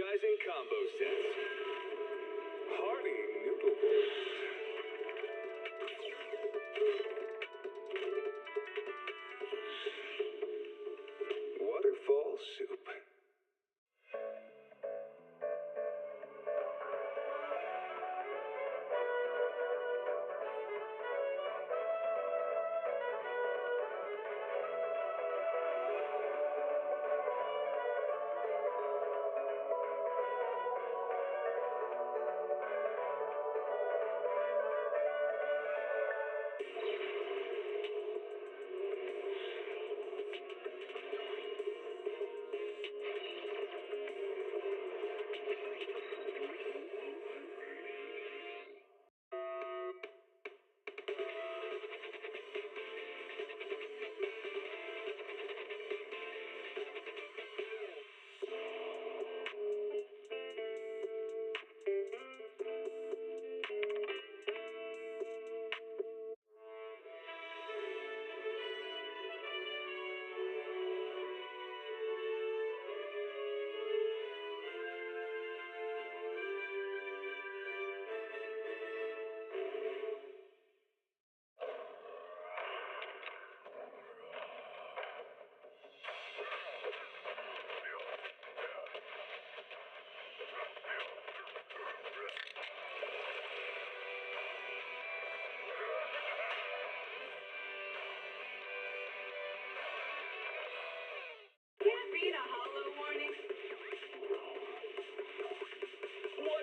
energizing combo sets. Hearty noodle bowls. Waterfall soup.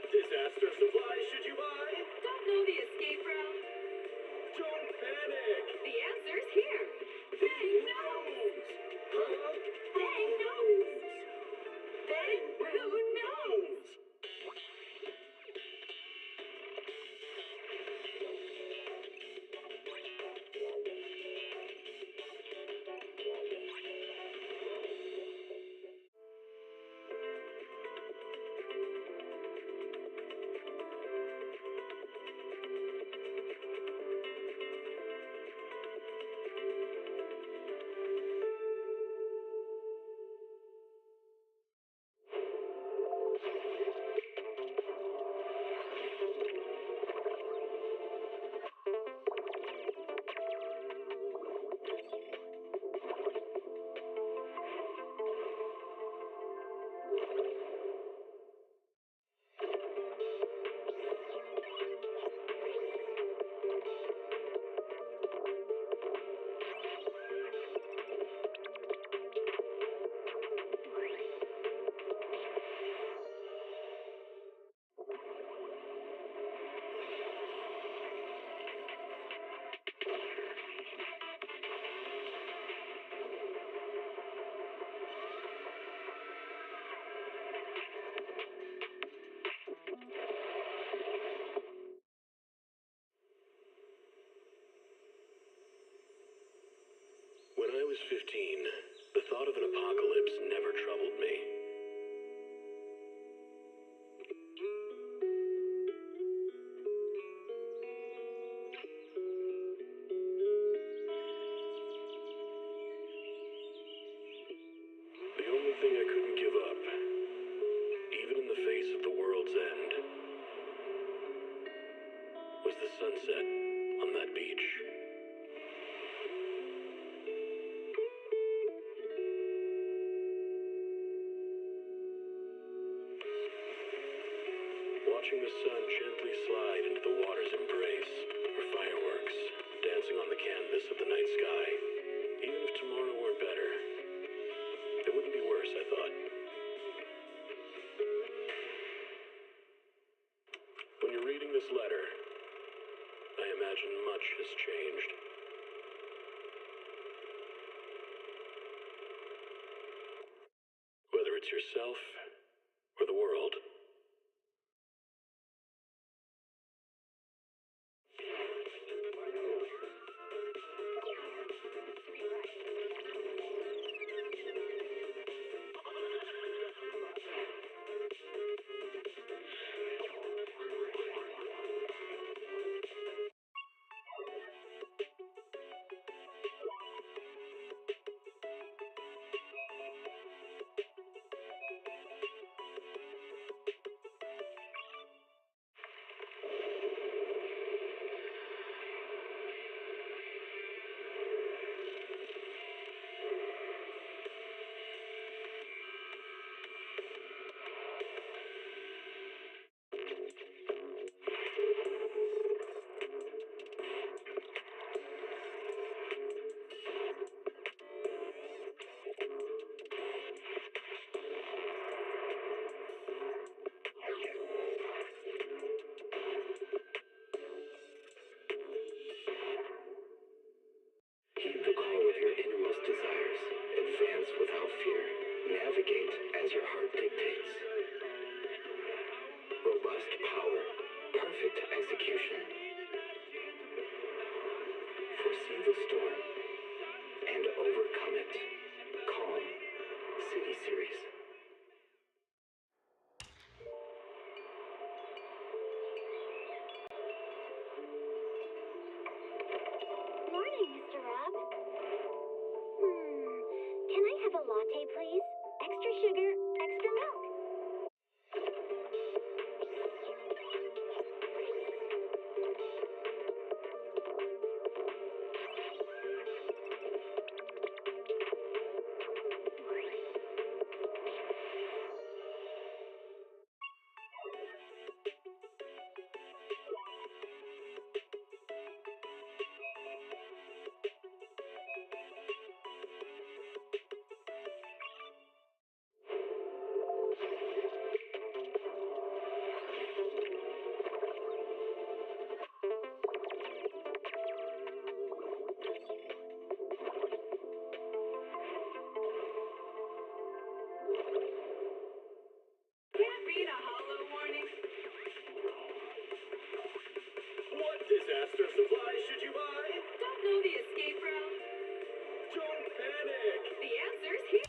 Disaster supplies should you buy? Don't know the escape route? Don't panic! The answer's here! Bang knows! Huh? Bang knows! Bang who knows? When I was 15, the thought of an apocalypse never troubled me. The only thing I couldn't give up, even in the face of the world's end, was the sunset on that beach. Watching the sun gently slide into the water's embrace, or fireworks dancing on the canvas of the night sky. Even if tomorrow weren't better, it wouldn't be worse, I thought. When you're reading this letter, I imagine much has changed. Whether it's yourself or the world. foresee the storm and overcome it. Calm City Series. Morning, Mr. Rob. Can I have a latte, please? Extra sugar, extra milk. Can't beat a hollow warning. What disaster supply should you buy? Don't know the escape route. Don't panic. The answer's here.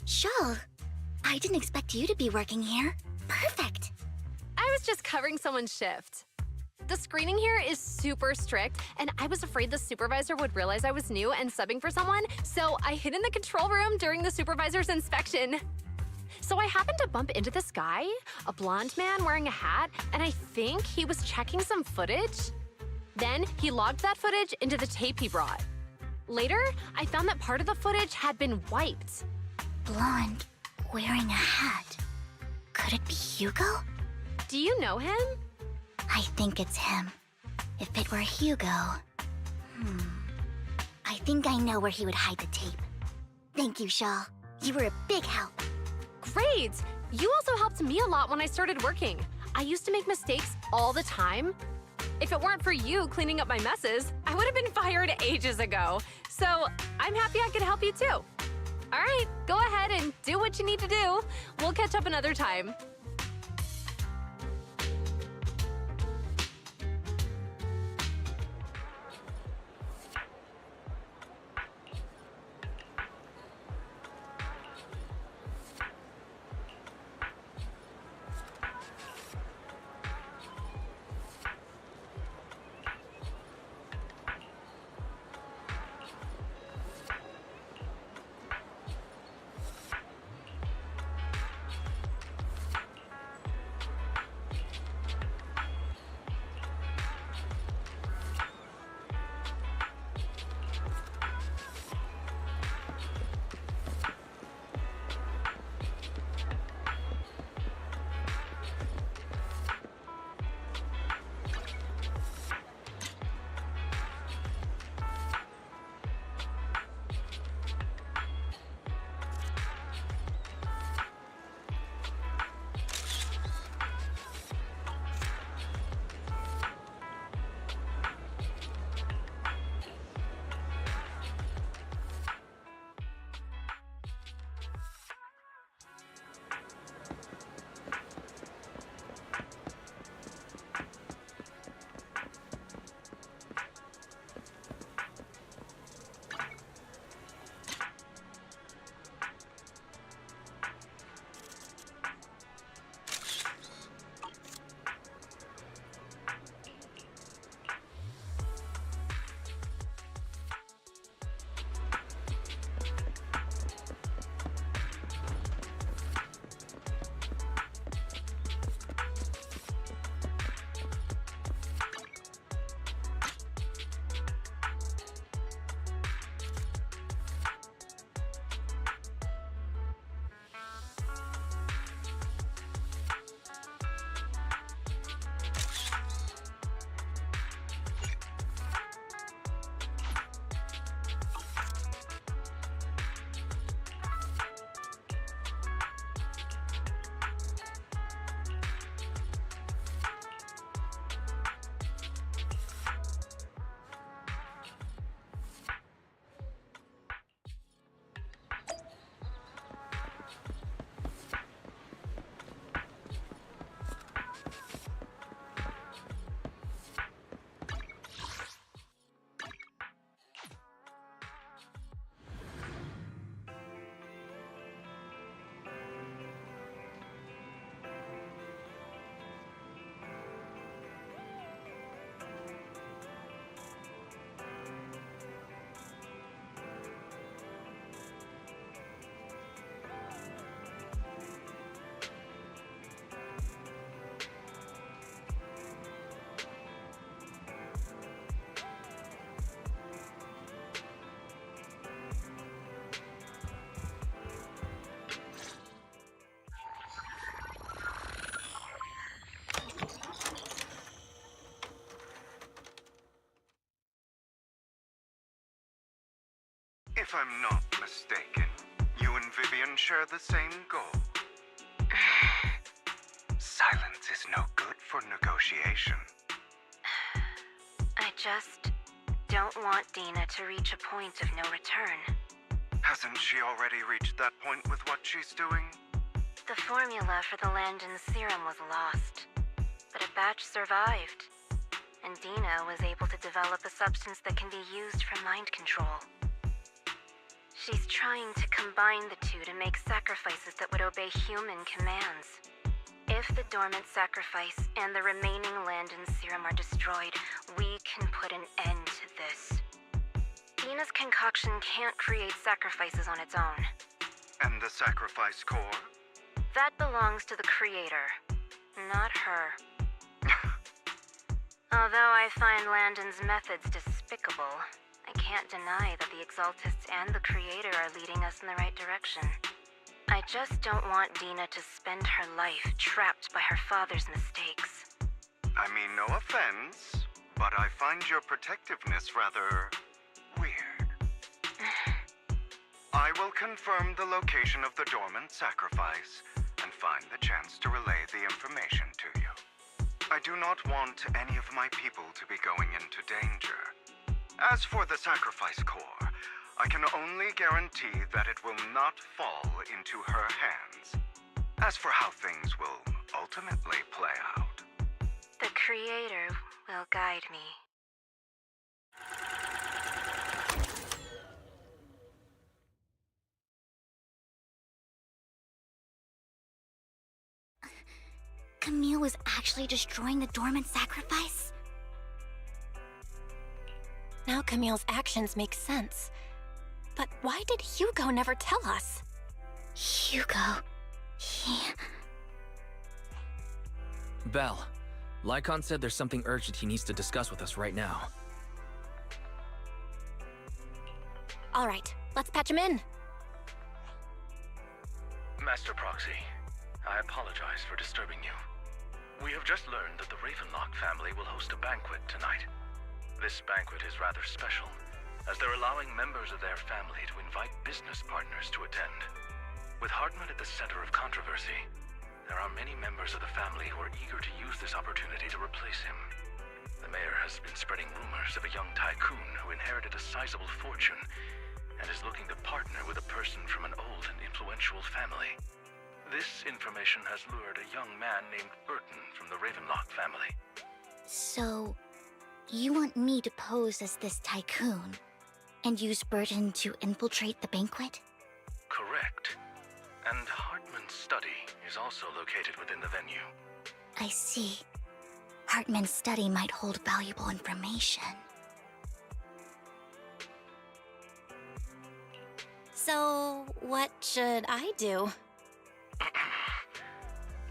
Shawl, I didn't expect you to be working here. Perfect. I was just covering someone's shift. The screening here is super strict, and I was afraid the supervisor would realize I was new and subbing for someone, so I hid in the control room during the supervisor's inspection. So I happened to bump into this guy, a blonde man wearing a hat, and I think he was checking some footage. Then he logged that footage into the tape he brought. Later, I found that part of the footage had been wiped. Blonde, wearing a hat. Could it be Hugo? Do you know him? I think it's him. If it were Hugo... I think I know where he would hide the tape. Thank you, Shaw. You were a big help. Great! You also helped me a lot when I started working. I used to make mistakes all the time. If it weren't for you cleaning up my messes, I would have been fired ages ago. So I'm happy I could help you too. All right, go ahead and do what you need to do. We'll catch up another time. If I'm not mistaken, you and Vivian share the same goal. Silence is no good for negotiation. I just don't want Dina to reach a point of no return. Hasn't she already reached that point with what she's doing? The formula for the Landon serum was lost, but a batch survived, and Dina was able to develop a substance that can be used for mind control. She's trying to combine the two to make sacrifices that would obey human commands. If the dormant sacrifice and the remaining Landon serum are destroyed, we can put an end to this. Dina's concoction can't create sacrifices on its own. And the sacrifice core? That belongs to the creator, not her. Although I find Landon's methods despicable, I can't deny that the Exaltists and the creator are leading us in the right direction. I just don't want Dina to spend her life trapped by her father's mistakes. I mean, no offense, but I find your protectiveness rather weird. I will confirm the location of the dormant sacrifice and find the chance to relay the information to you. I do not want any of my people to be going into danger. As for the sacrifice core, I can only guarantee that it will not fall into her hands. As for how things will ultimately play out, the creator will guide me. Camille was actually destroying the dormant sacrifice? Now Camille's actions make sense. But why did Hugo never tell us? Hugo... Belle, Lycon said there's something urgent he needs to discuss with us right now. All right, let's patch him in. Master Proxy, I apologize for disturbing you. We have just learned that the Ravenlock family will host a banquet tonight. This banquet is rather special, as they're allowing members of their family to invite business partners to attend. With Hartman at the center of controversy, there are many members of the family who are eager to use this opportunity to replace him. The mayor has been spreading rumors of a young tycoon who inherited a sizable fortune and is looking to partner with a person from an old and influential family. This information has lured a young man named Burton from the Ravenlock family. So, you want me to pose as this tycoon and use Burton to infiltrate the banquet? Correct. And Hartman's study is also located within the venue. I see. Hartman's study might hold valuable information. So, what should I do?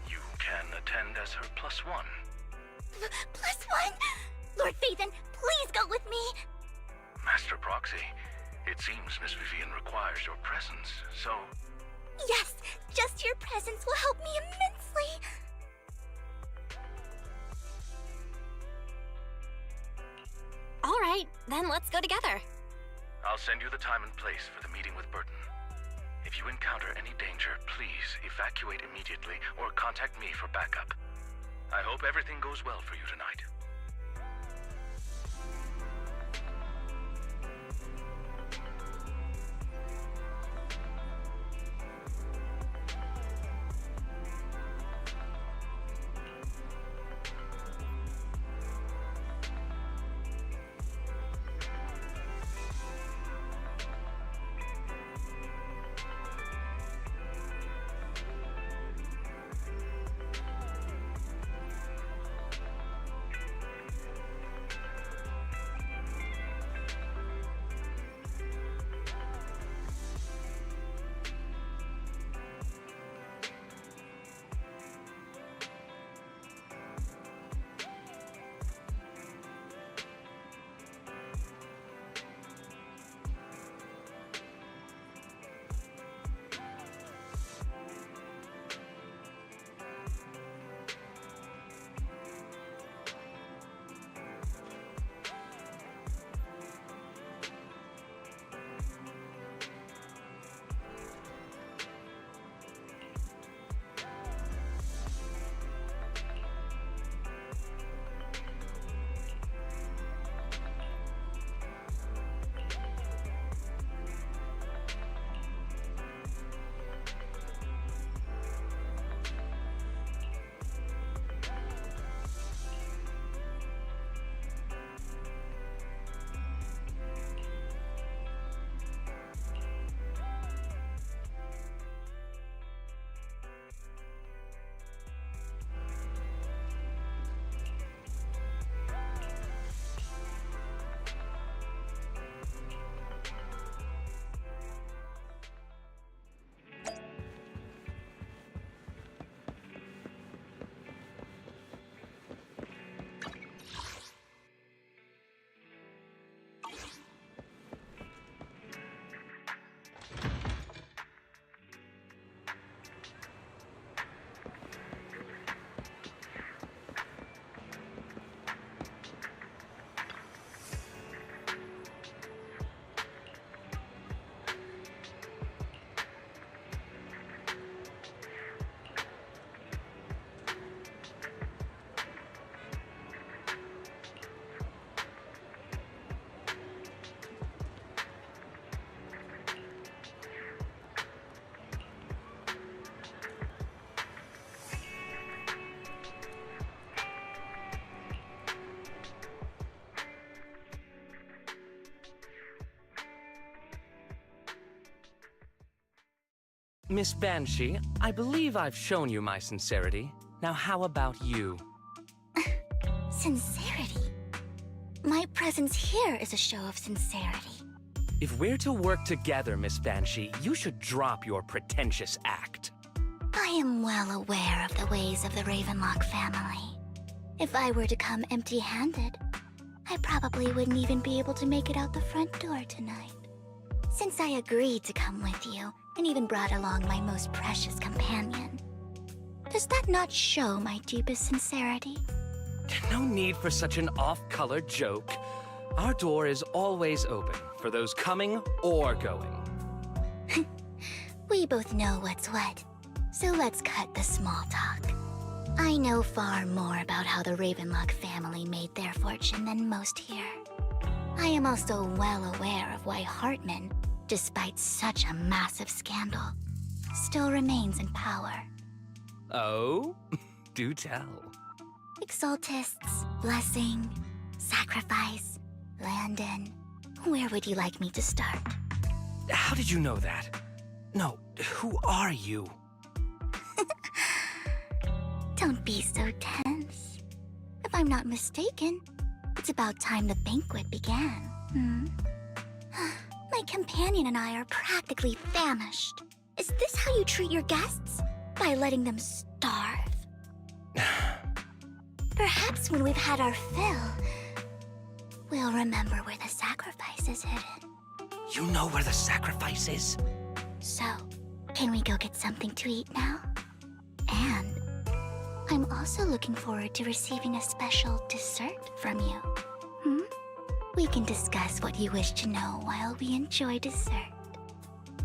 You can attend as her +1. +1? Lord Phaethon, please go with me! Master Proxy, it seems Miss Vivian requires your presence, so... Yes, just your presence will help me immensely! All right, then let's go together. I'll send you the time and place for the meeting with Burton. If you encounter any danger, please evacuate immediately or contact me for backup. I hope everything goes well for you tonight. Miss Banshee, I believe I've shown you my sincerity. Now how about you? Sincerity? My presence here is a show of sincerity. If we're to work together, Miss Banshee, you should drop your pretentious act. I am well aware of the ways of the Ravenlock family. If I were to come empty-handed, I probably wouldn't even be able to make it out the front door tonight. Since I agreed to come with you, and even brought along my most precious companion, does that not show my deepest sincerity? No need for such an off-color joke. Our door is always open for those coming or going. We both know what's what, so let's cut the small talk. I know far more about how the Ravenlock family made their fortune than most here. I am also well aware of why Hartman, despite such a massive scandal, still remains in power. Oh? Do tell. Exaltists, blessing, sacrifice, Landon. Where would you like me to start? How did you know that? No, who are you? Don't be so tense. If I'm not mistaken, it's about time the banquet began. My companion and I are practically famished. Is this how you treat your guests? By letting them starve? Perhaps when we've had our fill, we'll remember where the sacrifice is hidden. You know where the sacrifice is? So, can we go get something to eat now? And I'm also looking forward to receiving a special dessert from you. We can discuss what you wish to know while we enjoy dessert.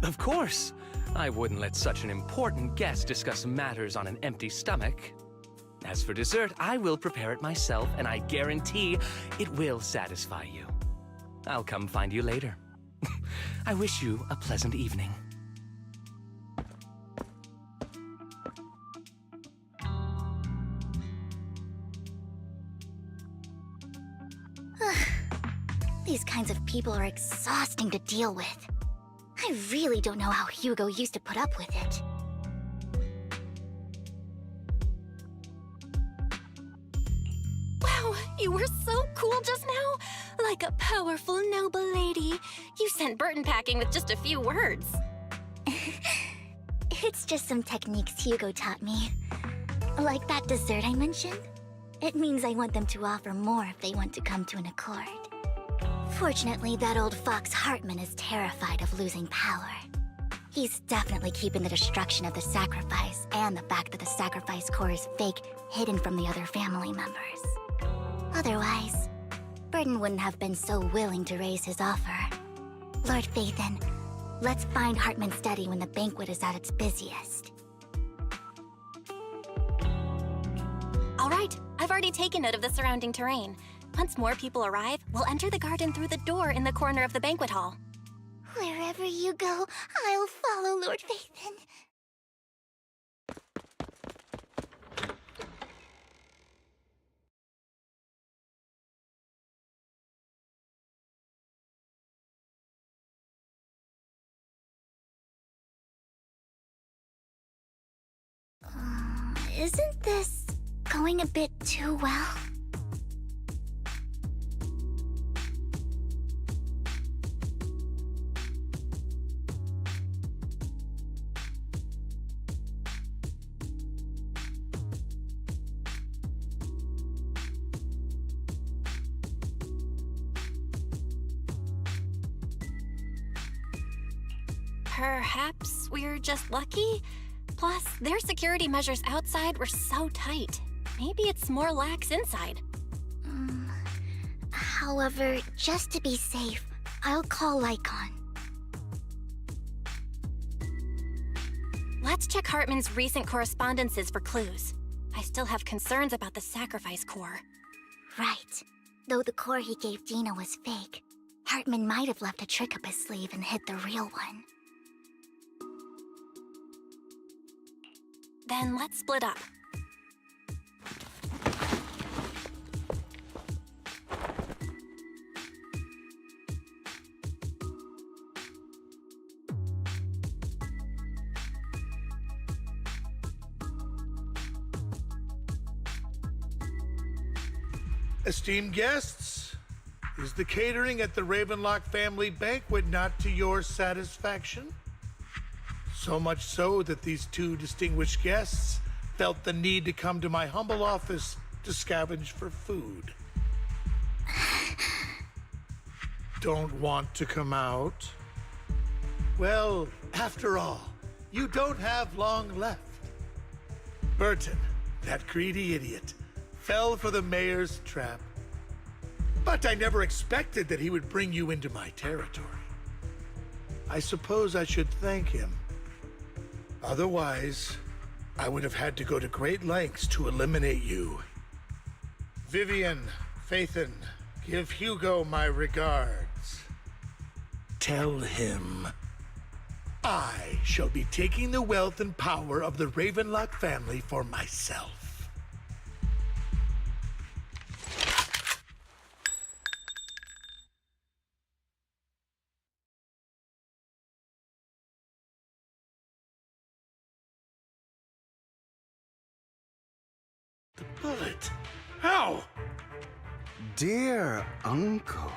Of course. I wouldn't let such an important guest discuss matters on an empty stomach. As for dessert, I will prepare it myself, and I guarantee it will satisfy you. I'll come find you later. I wish you a pleasant evening. These kinds of people are exhausting to deal with. I really don't know how Hugo used to put up with it. Wow, you were so cool just now! Like a powerful, noble lady. You sent Burton packing with just a few words. It's just some techniques Hugo taught me. Like that dessert I mentioned. It means I want them to offer more if they want to come to an accord. Fortunately, that old fox Hartman is terrified of losing power. He's definitely keeping the destruction of the sacrifice and the fact that the sacrifice core is fake hidden from the other family members. Otherwise, Burton wouldn't have been so willing to raise his offer. Lord Phaethon, let's find Hartman's study when the banquet is at its busiest. All right, I've already taken note of the surrounding terrain. Once more people arrive, we'll enter the garden through the door in the corner of the banquet hall. Wherever you go, I'll follow, Lord Phaethon. Isn't this going a bit too well? Perhaps we're just lucky? Plus, their security measures outside were so tight. Maybe it's more lax inside. However, just to be safe, I'll call Lycon. Let's check Hartman's recent correspondences for clues. I still have concerns about the sacrifice core. Right. Though the core he gave Dina was fake, Hartman might have left a trick up his sleeve and hid the real one. Then let's split up. Esteemed guests, is the catering at the Ravenlock family banquet not to your satisfaction? So much so that these two distinguished guests felt the need to come to my humble office to scavenge for food. Don't want to come out? Well, after all, you don't have long left. Burton, that greedy idiot, fell for the mayor's trap. But I never expected that he would bring you into my territory. I suppose I should thank him. Otherwise, I would have had to go to great lengths to eliminate you. Vivian, Phaethon, give Hugo my regards. Tell him I shall be taking the wealth and power of the Ravenlock family for myself. The bullet? How? Dear Uncle,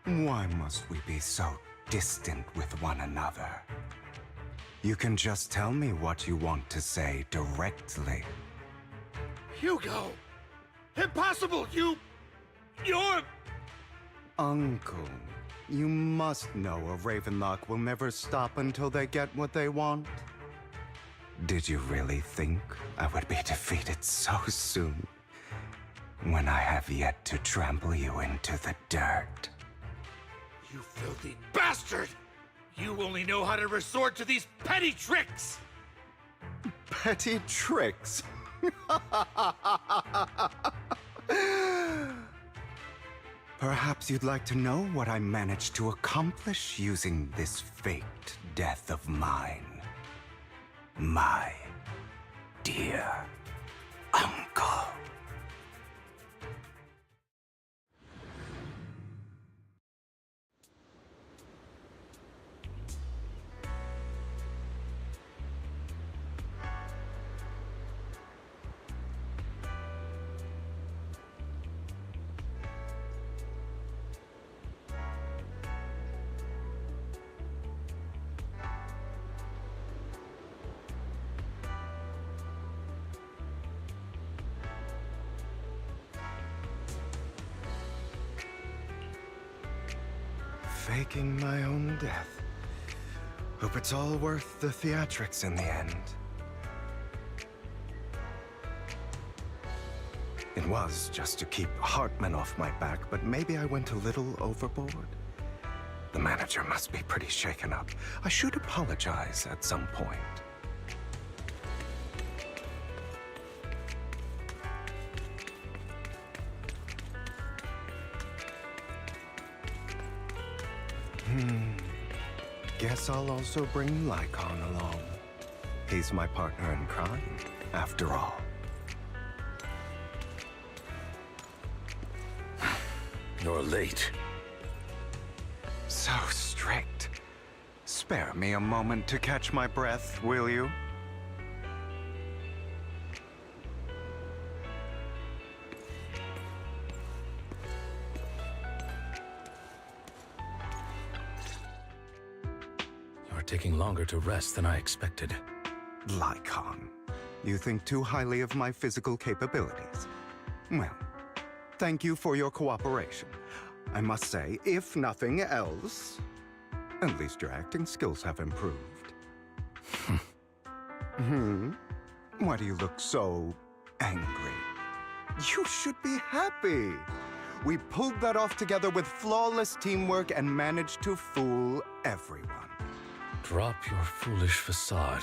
why must we be so distant with one another? You can just tell me what you want to say directly. Hugo! Impossible! You're... Uncle, you must know a Ravenlock will never stop until they get what they want. Did you really think I would be defeated so soon, when I have yet to trample you into the dirt? You filthy bastard! You only know how to resort to these petty tricks! Petty tricks? Perhaps you'd like to know what I managed to accomplish using this faked death of mine. My dear Uncle. Faking my own death. Hope it's all worth the theatrics in the end. It was just to keep Hartman off my back, but maybe I went a little overboard. The manager must be pretty shaken up. I should apologize at some point. Guess I'll also bring Lycon along. He's my partner in crime, after all. You're late. So strict. Spare me a moment to catch my breath, will you? Taking longer to rest than I expected. Lycon, you think too highly of my physical capabilities. Well, thank you for your cooperation. I must say, if nothing else, at least your acting skills have improved. Why do you look so angry? You should be happy. We pulled that off together with flawless teamwork and managed to fool everyone. Drop your foolish facade.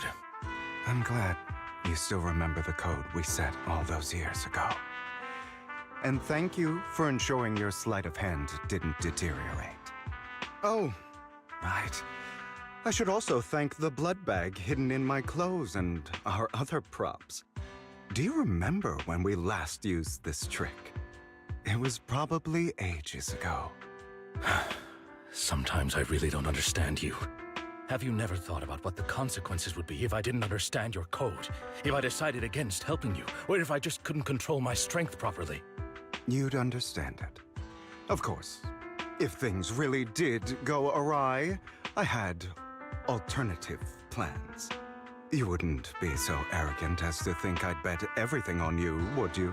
I'm glad you still remember the code we set all those years ago. And thank you for ensuring your sleight of hand didn't deteriorate. Oh, right. I should also thank the blood bag hidden in my clothes and our other props. Do you remember when we last used this trick? It was probably ages ago. Sometimes I really don't understand you. Have you never thought about what the consequences would be if I didn't understand your code? If I decided against helping you? Or if I just couldn't control my strength properly? you'd understand it. Of course, if things really did go awry, I had alternative plans. You wouldn't be so arrogant as to think I'd bet everything on you, would you?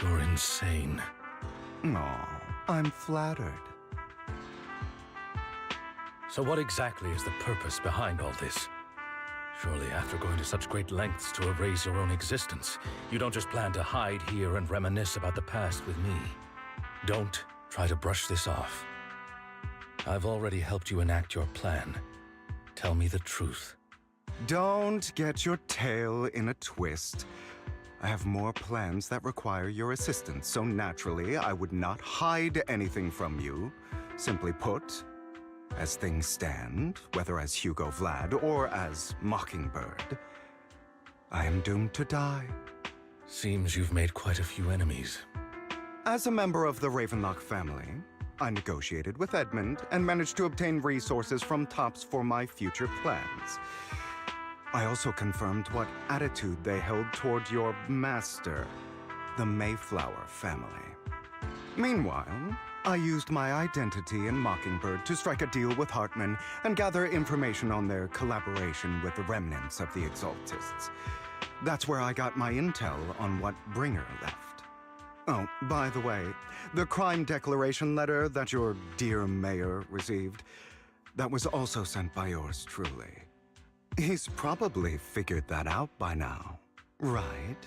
You're insane. Aw, I'm flattered. So what exactly is the purpose behind all this? Surely after going to such great lengths to erase your own existence, you don't just plan to hide here and reminisce about the past with me. Don't try to brush this off. I've already helped you enact your plan. Tell me the truth. Don't get your tail in a twist. I have more plans that require your assistance, so naturally I would not hide anything from you. Simply put, as things stand, whether as Hugo Vlad or as Mockingbird, I am doomed to die. Seems you've made quite a few enemies. As a member of the Ravenlock family, I negotiated with Edmund and managed to obtain resources from Tops for my future plans. I also confirmed what attitude they held toward your master, the Mayflower family. Meanwhile, I used my identity in Mockingbird to strike a deal with Hartman and gather information on their collaboration with the remnants of the Exaltists. That's where I got my intel on what Bringer left. Oh, by the way, the crime declaration letter that your dear mayor received, that was also sent by yours truly. He's probably figured that out by now, right?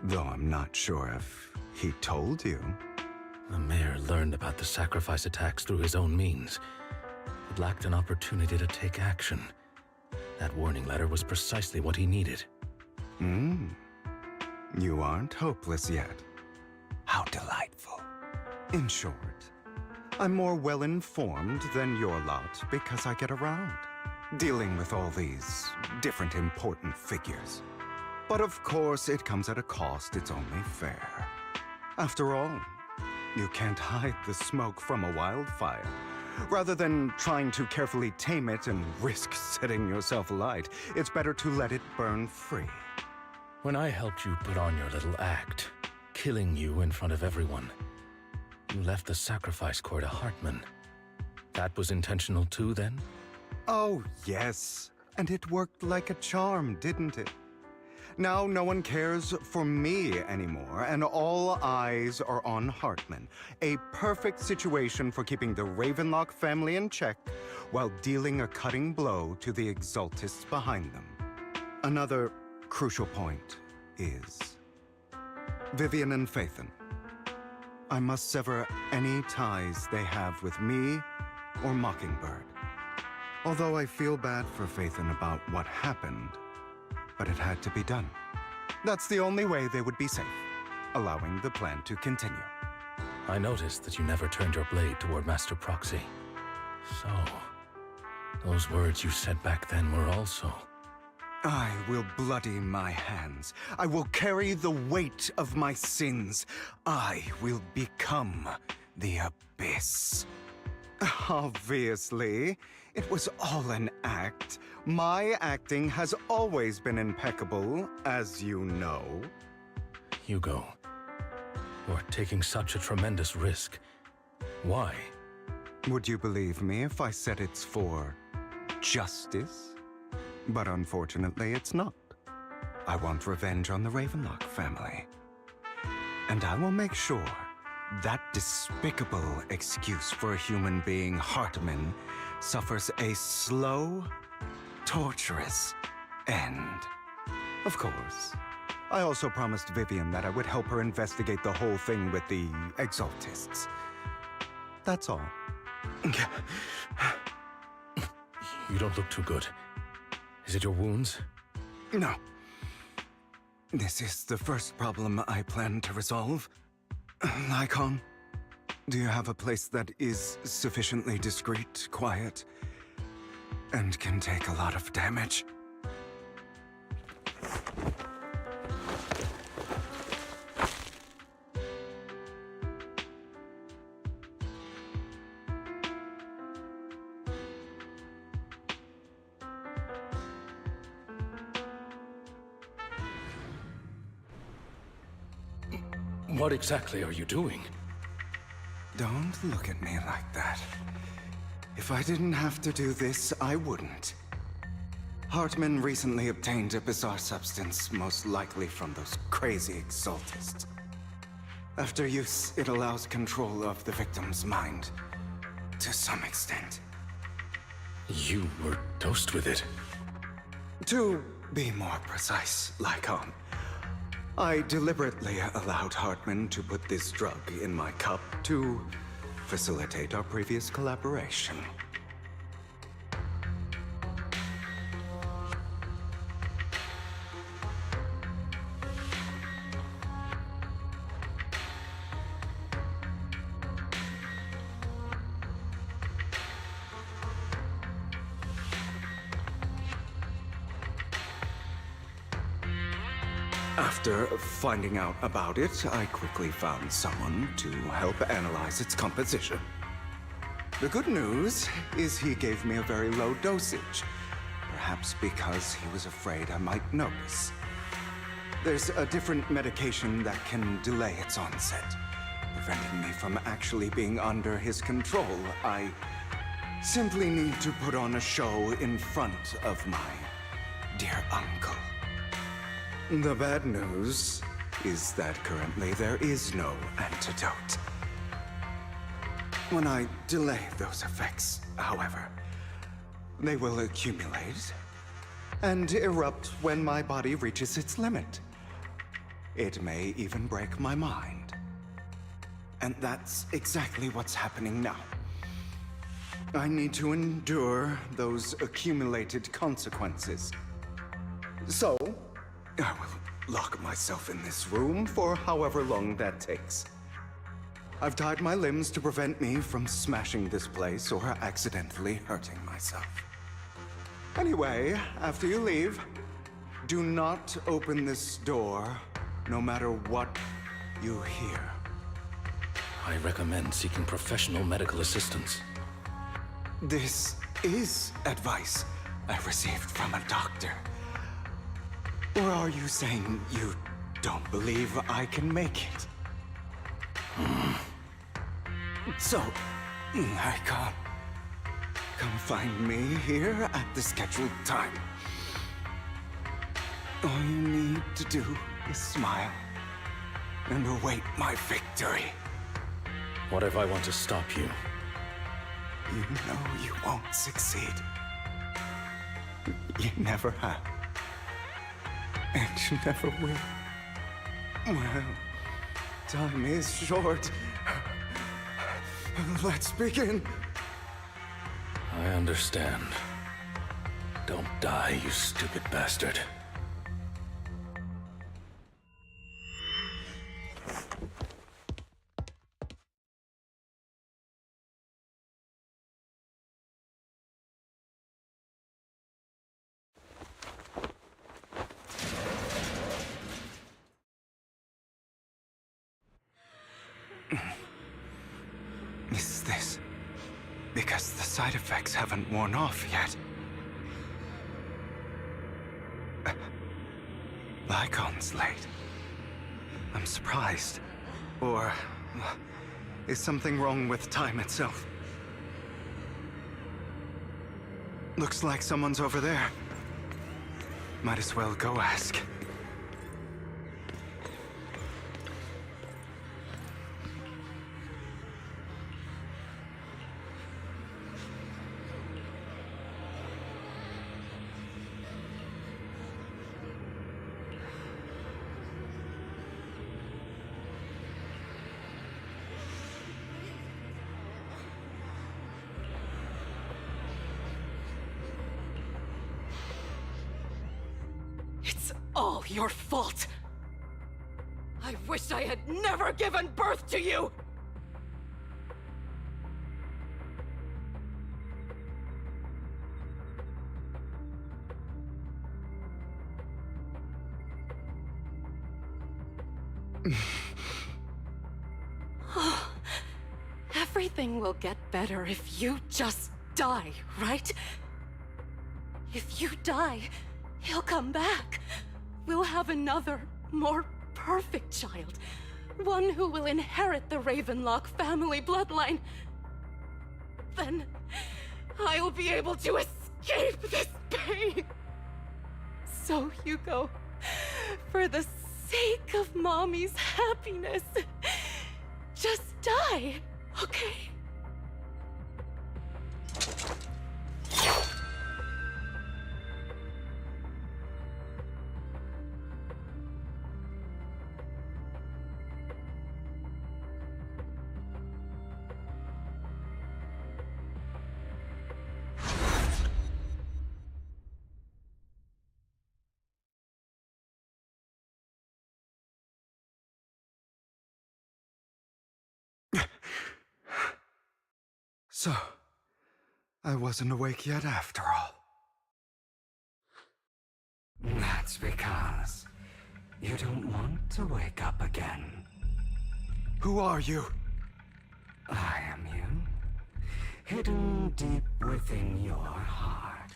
Though I'm not sure if he told you. The mayor learned about the sacrifice attacks through his own means, but lacked an opportunity to take action. That warning letter was precisely what he needed. You aren't hopeless yet. How delightful. In short, I'm more well-informed than your lot because I get around, dealing with all these different important figures. But of course, it comes at a cost, it's only fair. After all, you can't hide the smoke from a wildfire. Rather than trying to carefully tame it and risk setting yourself alight, it's better to let it burn free. When I helped you put on your little act, killing you in front of everyone, you left the sacrifice core to Hartman. That was intentional too, then? Oh, yes. And it worked like a charm, didn't it? Now no one cares for me anymore, and all eyes are on Hartman. A perfect situation for keeping the Ravenlock family in check while dealing a cutting blow to the Exaltists behind them. Another crucial point is Vivian and Phaethon. I must sever any ties they have with me or Mockingbird. Although I feel bad for Phaethon about what happened, but it had to be done. That's the only way they would be safe, allowing the plan to continue. I noticed that you never turned your blade toward Master Proxy. So, those words you said back then were also... I will bloody my hands. I will carry the weight of my sins. I will become the Abyss. Obviously, it was all an act. My acting has always been impeccable, as you know. Hugo, you're taking such a tremendous risk. Why? Would you believe me if I said it's for justice? But unfortunately, it's not. I want revenge on the Ravenlock family. And I will make sure that despicable excuse for a human being, Hartman, suffers a slow, torturous end. Of course, I also promised Vivian that I would help her investigate the whole thing with the Exaltists. That's all. You don't look too good. Is it your wounds? No. This is the first problem I plan to resolve. Lycon, do you have a place that is sufficiently discreet, quiet, and can take a lot of damage? What exactly are you doing? Don't look at me like that. If I didn't have to do this, I wouldn't. Hartman recently obtained a bizarre substance, most likely from those crazy exaltists. After use, it allows control of the victim's mind. To some extent. You were dosed with it. To be more precise, Lycon, I deliberately allowed Hartman to put this drug in my cup to facilitate our previous collaboration. After finding out about it, I quickly found someone to help analyze its composition. The good news is he gave me a very low dosage, perhaps because he was afraid I might notice. There's a different medication that can delay its onset, preventing me from actually being under his control. I simply need to put on a show in front of my dear uncle. The bad news is that currently there is no antidote. When I delay those effects, however, they will accumulate and erupt when my body reaches its limit. It may even break my mind. And that's exactly what's happening now. I need to endure those accumulated consequences. So, I will lock myself in this room for however long that takes. I've tied my limbs to prevent me from smashing this place or accidentally hurting myself. Anyway, after you leave, do not open this door, no matter what you hear. I recommend seeking professional medical assistance. This is advice I received from a doctor. Or are you saying you don't believe I can make it? So, Icon, come find me here at the scheduled time. All you need to do is smile and await my victory. What if I want to stop you? You know you won't succeed. You never have. And you never will. Well, time is short. Let's begin. I understand. Don't die, you stupid bastard. Is this because the side effects haven't worn off yet? Lycon's late. I'm surprised. Or is something wrong with time itself? Looks like someone's over there. Might as well go ask. It's all your fault. I wish I had never given birth to you! Everything will get better if you just die, right? If you die, he'll come back. We'll have another, more perfect child. one who will inherit the Ravenlock family bloodline, then I'll be able to escape this pain. So, Hugo, for the sake of Mommy's happiness, just die, okay? So, I wasn't awake yet after all. That's because you don't want to wake up again. Who are you? I am you. Hidden deep within your heart.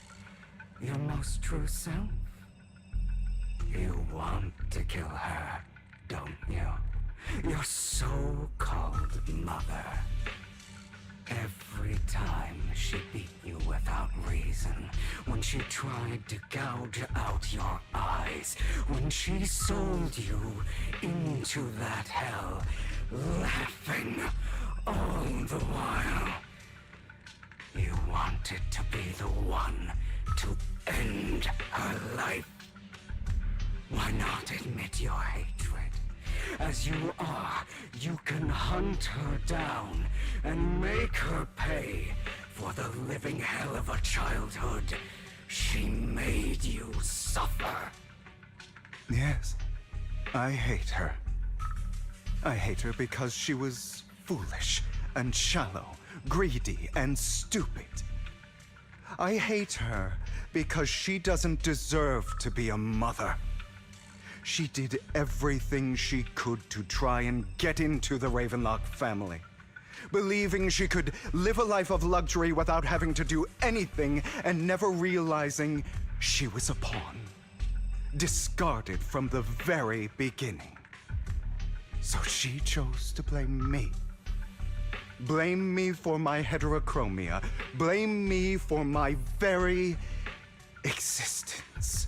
Your most true self. You want to kill her, don't you? Your so-called mother. Every time she beat you without reason, when she tried to gouge out your eyes, when she sold you into that hell, laughing all the while. You wanted to be the one to end her life. Why not admit your hatred? As you are, you can hunt her down and make her pay for the living hell of a childhood she made you suffer. Yes, I hate her. I hate her because she was foolish and shallow, greedy and stupid. I hate her because she doesn't deserve to be a mother. She did everything she could to try and get into the Ravenlock family, believing she could live a life of luxury without having to do anything and never realizing she was a pawn, discarded from the very beginning. So she chose to blame me. Blame me for my heterochromia. Blame me for my very existence.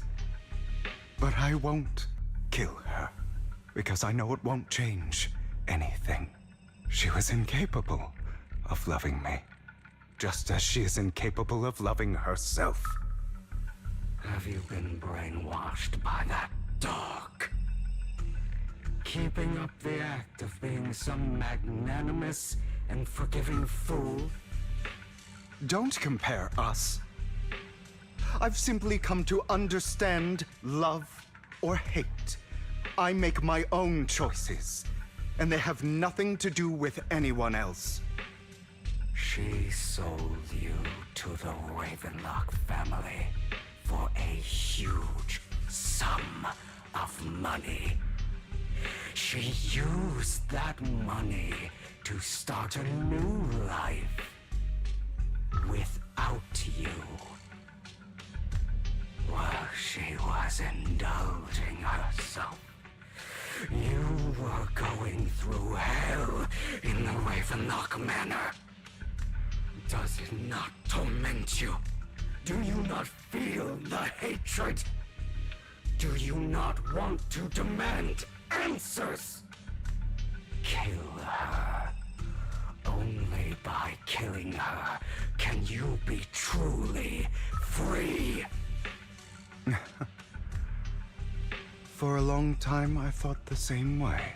But I won't kill her, because I know it won't change anything. She was incapable of loving me, just as she is incapable of loving herself. Have you been brainwashed by that dog? Keeping up the act of being some magnanimous and forgiving fool? Don't compare us. I've simply come to understand love or hate. I make my own choices, and they have nothing to do with anyone else. She sold you to the Ravenlock family for a huge sum of money. She used that money to start a new life without you. While she was indulging herself, you were going through hell in the Ravenlock Manor. Does it not torment you? Do you not feel the hatred? Do you not want to demand answers? Kill her. Only by killing her can you be truly free. For a long time, I thought the same way.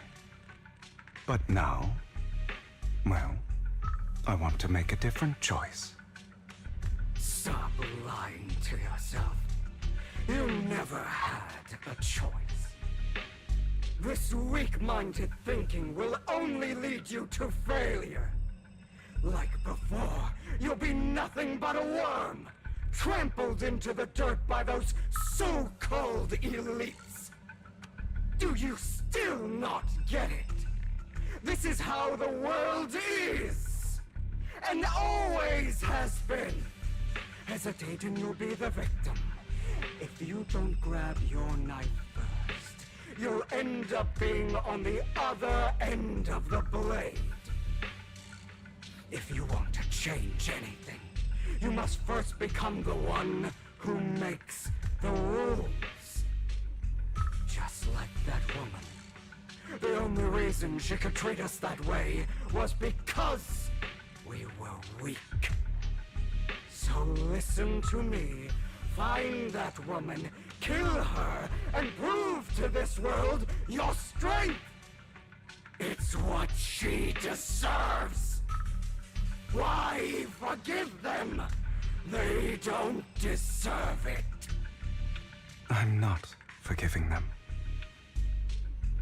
But now, well, I want to make a different choice. Stop lying to yourself. You never had a choice. This weak-minded thinking will only lead you to failure. Like before, you'll be nothing but a worm, trampled into the dirt by those so-called elites. Do you still not get it? This is how the world is, and always has been. Hesitate and you'll be the victim. If you don't grab your knife first, you'll end up being on the other end of the blade. If you want to change anything, you must first become the one who makes the rules. Just like that woman. The only reason she could treat us that way was because we were weak. So listen to me. Find that woman, kill her, and prove to this world your strength! It's what she deserves! Why forgive them? They don't deserve it. I'm not forgiving them.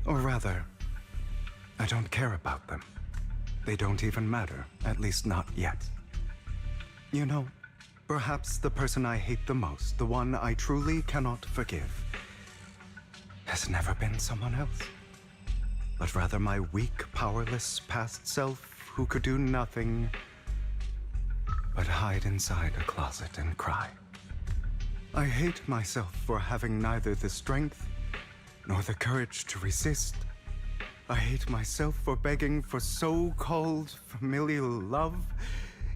Or rather, I don't care about them. They don't even matter, at least not yet. You know, perhaps the person I hate the most, the one I truly cannot forgive, has never been someone else, but rather my weak, powerless past self who could do nothing but hide inside a closet and cry. I hate myself for having neither the strength nor the courage to resist. I hate myself for begging for so-called familial love,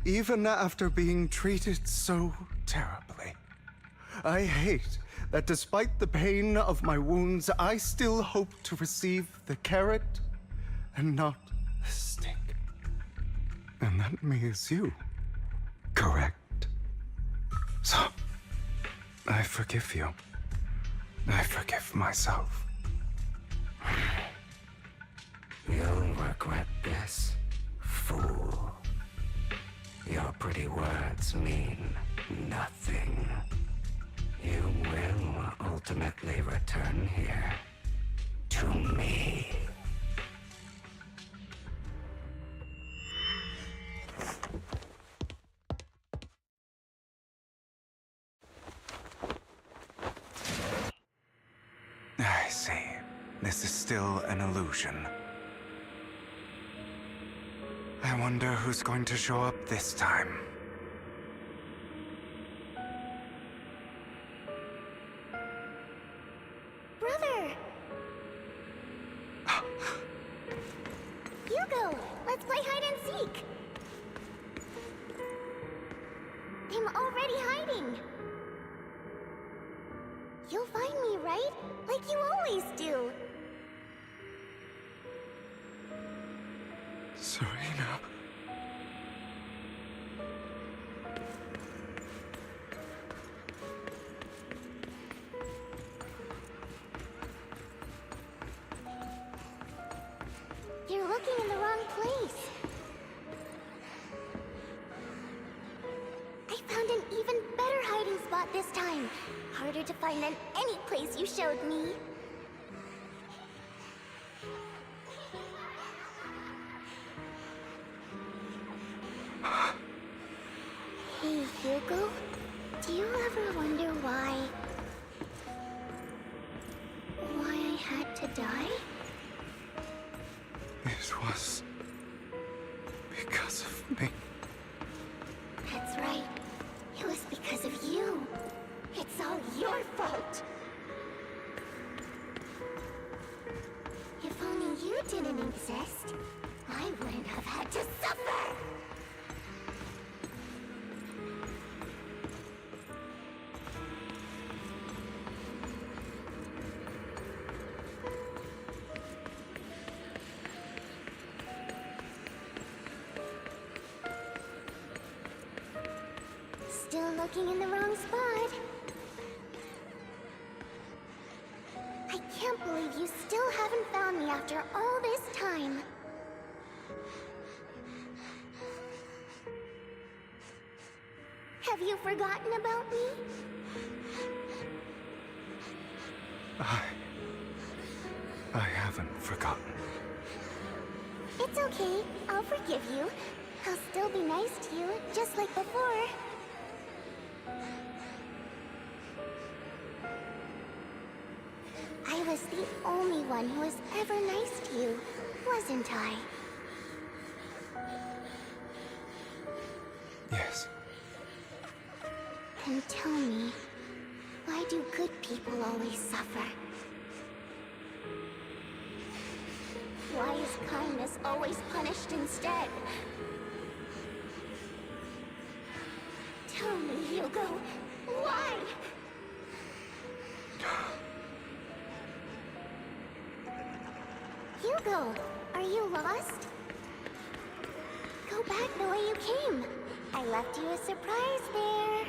even after being treated so terribly. I hate that despite the pain of my wounds, I still hope to receive the carrot and not the stick. And that means you, correct? So, I forgive you. I forgive myself. You'll regret this, fool. Your pretty words mean nothing. You will ultimately return here to me. I see. This is still an illusion. I wonder who's going to show up this time. Brother! Hugo, let's play hide and seek! I'm already hiding! You'll find me, right? Like you always do! Serena. You're looking in the wrong place. I found an even better hiding spot this time. Harder to find than any place you showed me. Hey, Hugo, do you ever wonder why I had to die? It was because of me. That's right. It was because of you. It's all your fault. If only you didn't exist, I wouldn't have had to suffer. Still looking in the wrong spot. I can't believe you still haven't found me after all this time. Have you forgotten about me? I haven't forgotten. It's okay. I'll forgive you. I'll still be nice to you, just like before. I was the only one who was ever nice to you, wasn't I? Yes. Then tell me, why do good people always suffer? Why is kindness always punished instead? Tell me, Hugo, why? Hugo, are you lost? Go back the way you came. I left you a surprise there.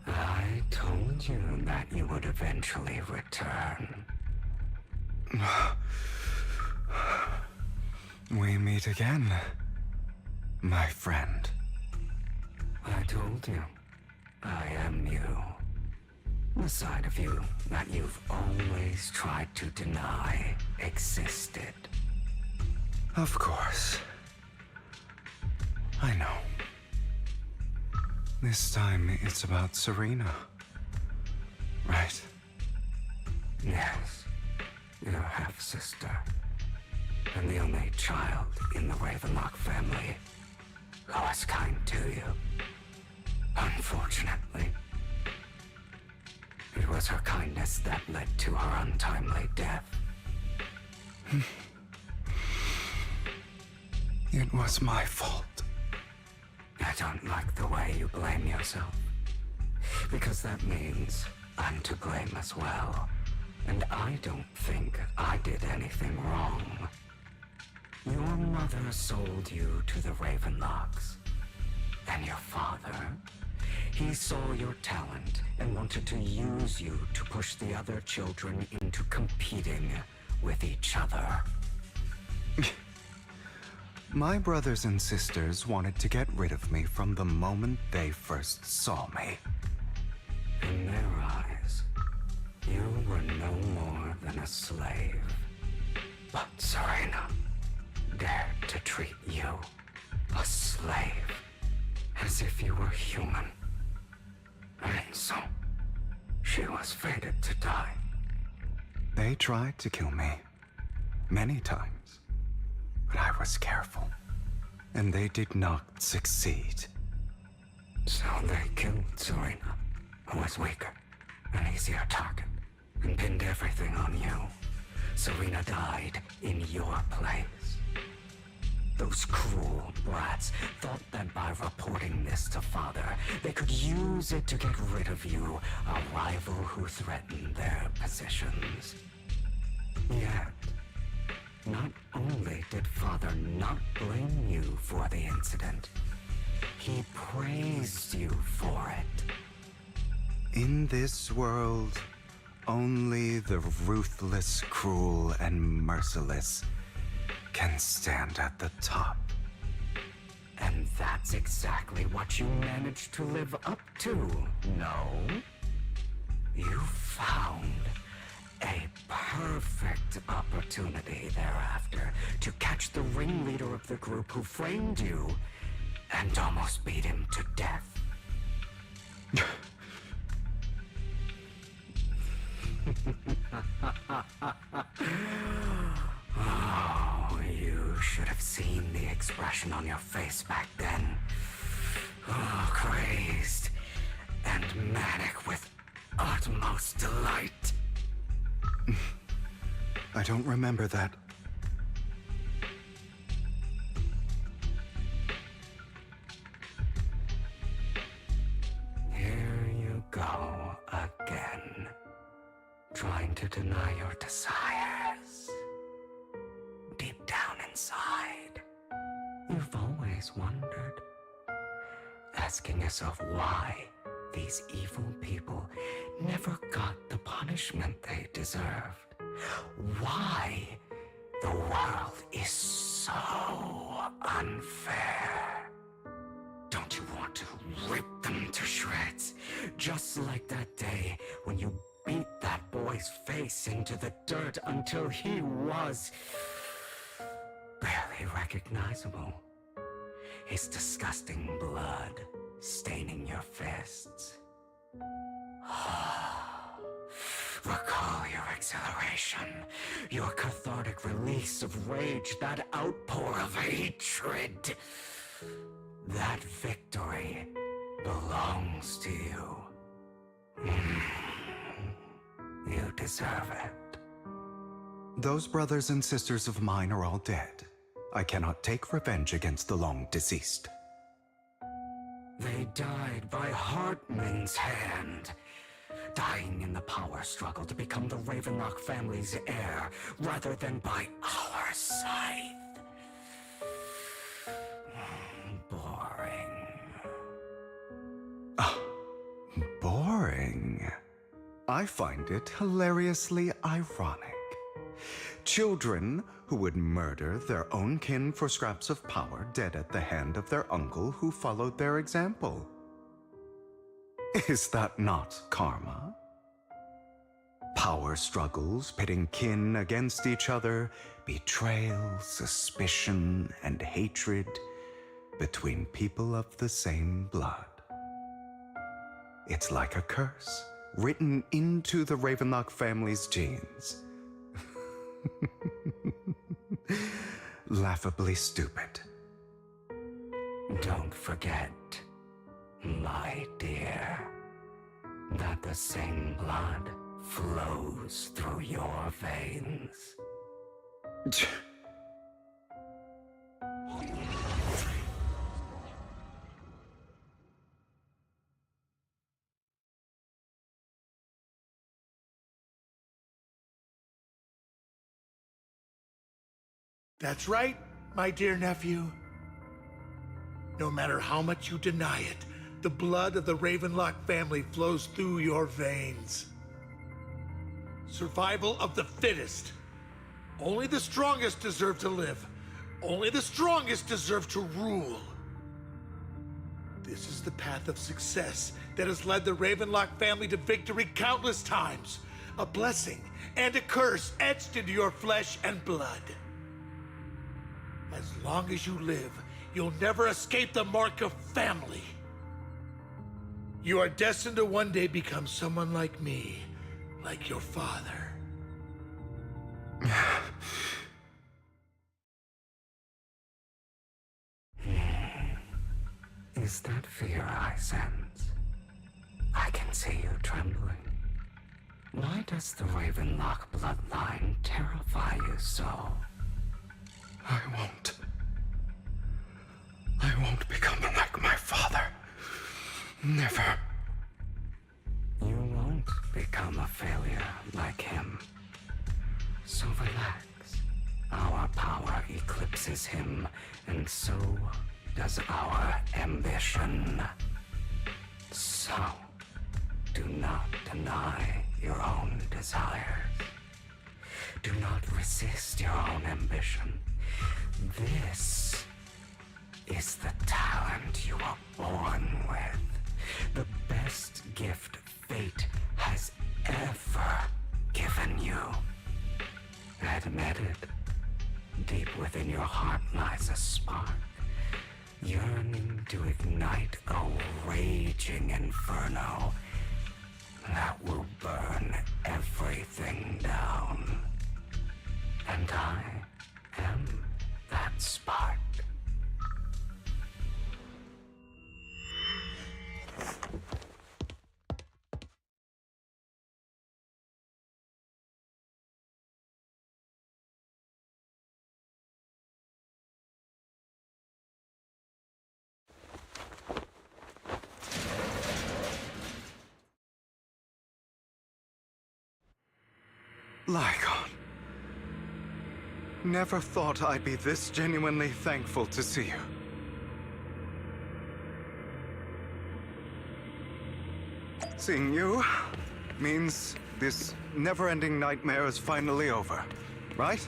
I told you that you would eventually return. We meet again, my friend. I told you, I am you. The side of you that you've always tried to deny existed. Of course. I know. This time it's about Serena. Right? Yes, your half-sister. And the only child in the Ravenlock family who was kind to you. Unfortunately, it was her kindness that led to her untimely death. It was my fault. I don't like the way you blame yourself. Because that means I'm to blame as well. And I don't think I did anything wrong. Your mother sold you to the Ravenlocks. And your father, he saw your talent and wanted to use you to push the other children into competing with each other. My brothers and sisters wanted to get rid of me from the moment they first saw me. In their eyes, you were no more than a slave. But Serena dared to treat you, a slave, as if you were human. And so, she was fated to die. They tried to kill me many times. But I was careful, and they did not succeed. So they killed Serena, who was weaker, an easier target, and pinned everything on you. Serena died in your place. Those cruel brats thought that by reporting this to Father, they could use it to get rid of you, a rival who threatened their positions. Yet, not only did Father not blame you for the incident, he praised you for it. In this world, only the ruthless, cruel, and merciless can stand at the top. And that's exactly what you managed to live up to, no? You found a perfect opportunity thereafter to catch the ringleader of the group who framed you and almost beat him to death. Oh, you should have seen the expression on your face back then. Oh, crazed and manic with utmost delight. I don't remember that. Here you go again, trying to deny your desires. Deep down inside, you've always wondered, asking yourself why these evil people never got the punishment they deserved. Why the world is so unfair. Don't you want to rip them to shreds. Just like that day when you beat that boy's face into the dirt until he was barely recognizable. His disgusting blood staining your fists. Recall your exhilaration, your cathartic release of rage, that outpour of hatred. That victory belongs to you. You deserve it. Those brothers and sisters of mine are all dead. I cannot take revenge against the long deceased. They died by Hartman's hand, dying in the power struggle to become the Ravenlock family's heir, rather than by our scythe. Boring. Boring. I find it hilariously ironic. Children who would murder their own kin for scraps of power dead at the hand of their uncle who followed their example. Is that not karma? Power struggles pitting kin against each other, betrayal, suspicion, and hatred between people of the same blood. It's like a curse written into the Ravenlock family's genes. Laughably stupid. Don't forget, my dear, that the same blood flows through your veins. That's right, my dear nephew. No matter how much you deny it, the blood of the Ravenlock family flows through your veins. Survival of the fittest. Only the strongest deserve to live. Only the strongest deserve to rule. This is the path of success that has led the Ravenlock family to victory countless times. A blessing and a curse etched into your flesh and blood. As long as you live, you'll never escape the mark of family. You are destined to one day become someone like me, like your father. Is that fear I sense? I can see you trembling. Why does the Ravenlock bloodline terrify you so? I won't become like my father. Never. You won't become a failure like him. So relax. Our power eclipses him, and so does our ambition. So, do not deny your own desires. Do not resist your own ambition. This is the talent you are born with. The best gift fate has ever given you. Admit it. Deep within your heart lies a spark, yearning to ignite a raging inferno that will burn everything down. And I am that spark. Lygon. Never thought I'd be this genuinely thankful to see you. Seeing you means this never-ending nightmare is finally over, right?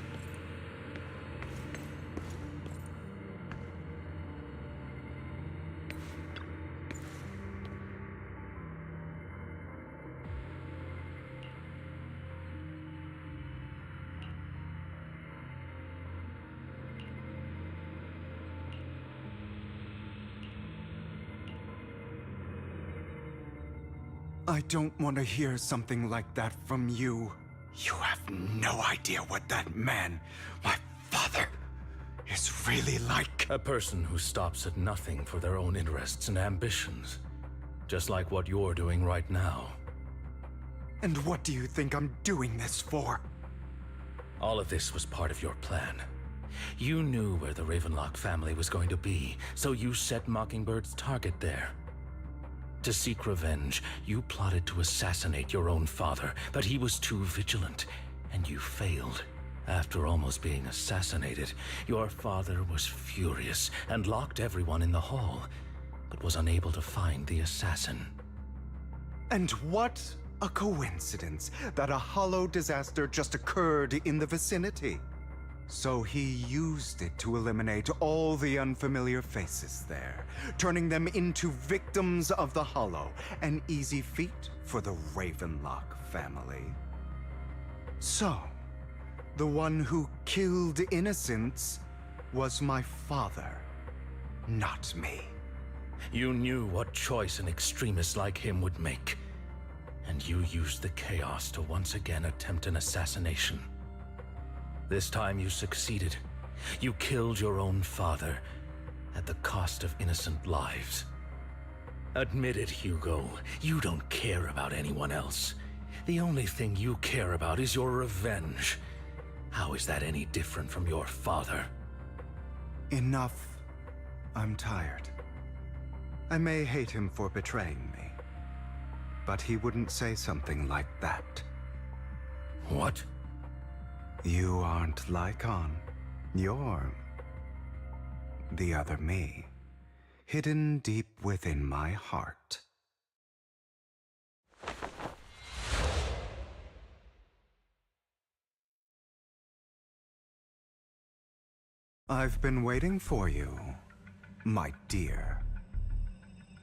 I don't want to hear something like that from you. You have no idea what that man, my father, is really like. A person who stops at nothing for their own interests and ambitions. Just like what you're doing right now. And what do you think I'm doing this for? All of this was part of your plan. You knew where the Ravenlock family was going to be, so you set Mockingbird's target there. To seek revenge, you plotted to assassinate your own father, but he was too vigilant, and you failed. After almost being assassinated, your father was furious and locked everyone in the hall, but was unable to find the assassin. And what a coincidence that a hollow disaster just occurred in the vicinity. So he used it to eliminate all the unfamiliar faces there, turning them into victims of the hollow, an easy feat for the Ravenlock family. So, the one who killed innocents was my father, not me. You knew what choice an extremist like him would make, and you used the chaos to once again attempt an assassination. This time you succeeded. You killed your own father at the cost of innocent lives. Admit it, Hugo. You don't care about anyone else. The only thing you care about is your revenge. How is that any different from your father? Enough. I'm tired. I may hate him for betraying me, but he wouldn't say something like that. What? You aren't Lycon. You're the other me, hidden deep within my heart. I've been waiting for you, my dear.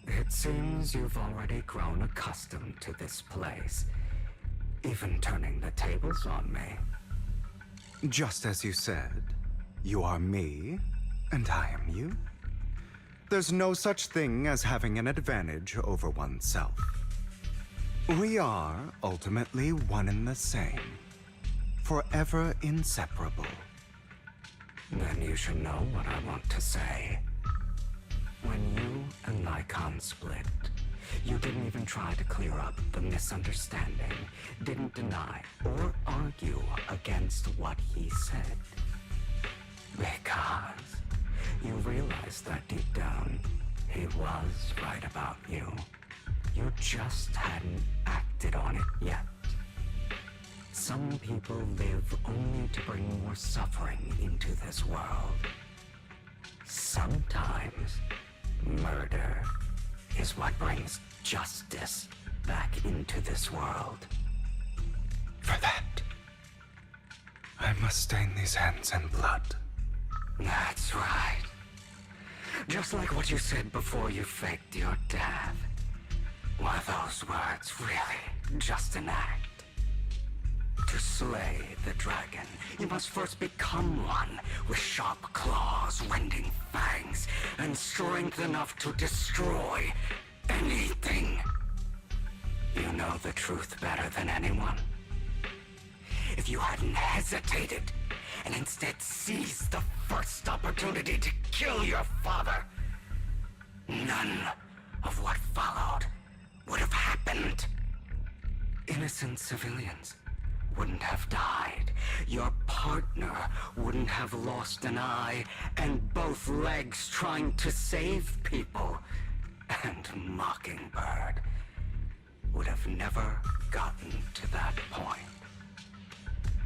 It seems you've already grown accustomed to this place, even turning the tables on me. Just as you said, you are me, and I am you. There's no such thing as having an advantage over oneself. We are ultimately one and the same, forever inseparable. Then you should know what I want to say. When you and Lycon split, you didn't even try to clear up the misunderstanding, didn't deny or argue against what he said. Because you realized that deep down, he was right about you. You just hadn't acted on it yet. Some people live only to bring more suffering into this world. Sometimes, murder is what brings justice back into this world. For that, I must stain these hands in blood. That's right. Just like what you said before you faked your death. Were those words really just an act? To slay the dragon, you must first become one with sharp claws, rending fangs, and strength enough to destroy anything. You know the truth better than anyone. If you hadn't hesitated, and instead seized the first opportunity to kill your father, none of what followed would have happened. Innocent civilians wouldn't have died. Your partner wouldn't have lost an eye and both legs trying to save people. And Mockingbird would have never gotten to that point.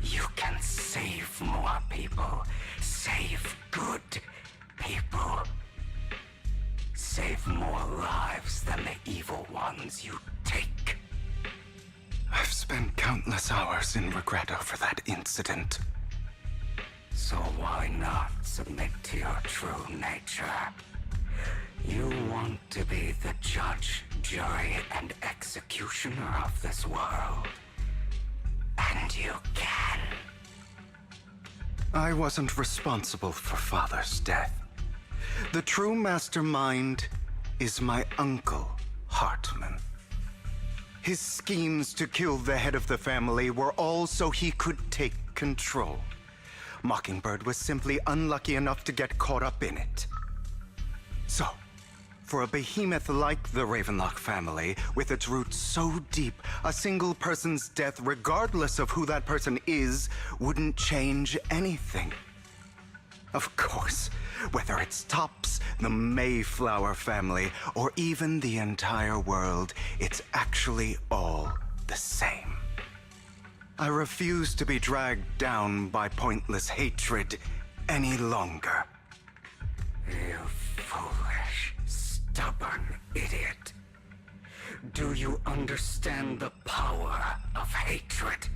You can save more people. Save good people. Save more lives than the evil ones you take. I've spent countless hours in regret over that incident. So why not submit to your true nature? You want to be the judge, jury, and executioner of this world. And you can. I wasn't responsible for Father's death. The true mastermind is my uncle, Hartman. His schemes to kill the head of the family were all so he could take control. Mockingbird was simply unlucky enough to get caught up in it. So, for a behemoth like the Ravenlock family, with its roots so deep, a single person's death, regardless of who that person is, wouldn't change anything. Of course, whether it's Tops, the Mayflower family, or even the entire world, it's actually all the same. I refuse to be dragged down by pointless hatred any longer. You foolish, stubborn idiot. Do you understand the power of hatred?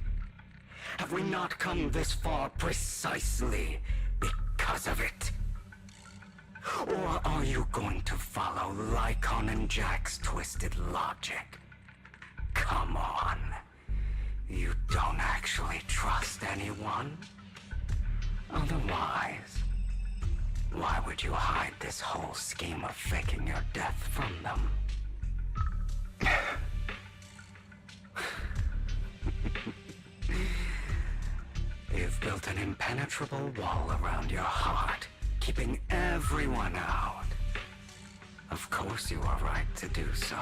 Have we not come this far precisely because of it? Or are you going to follow Lycon and Jack's twisted logic? Come on. You don't actually trust anyone? Otherwise, why would you hide this whole scheme of faking your death from them? You've built an impenetrable wall around your heart, keeping everyone out. Of course you are right to do so.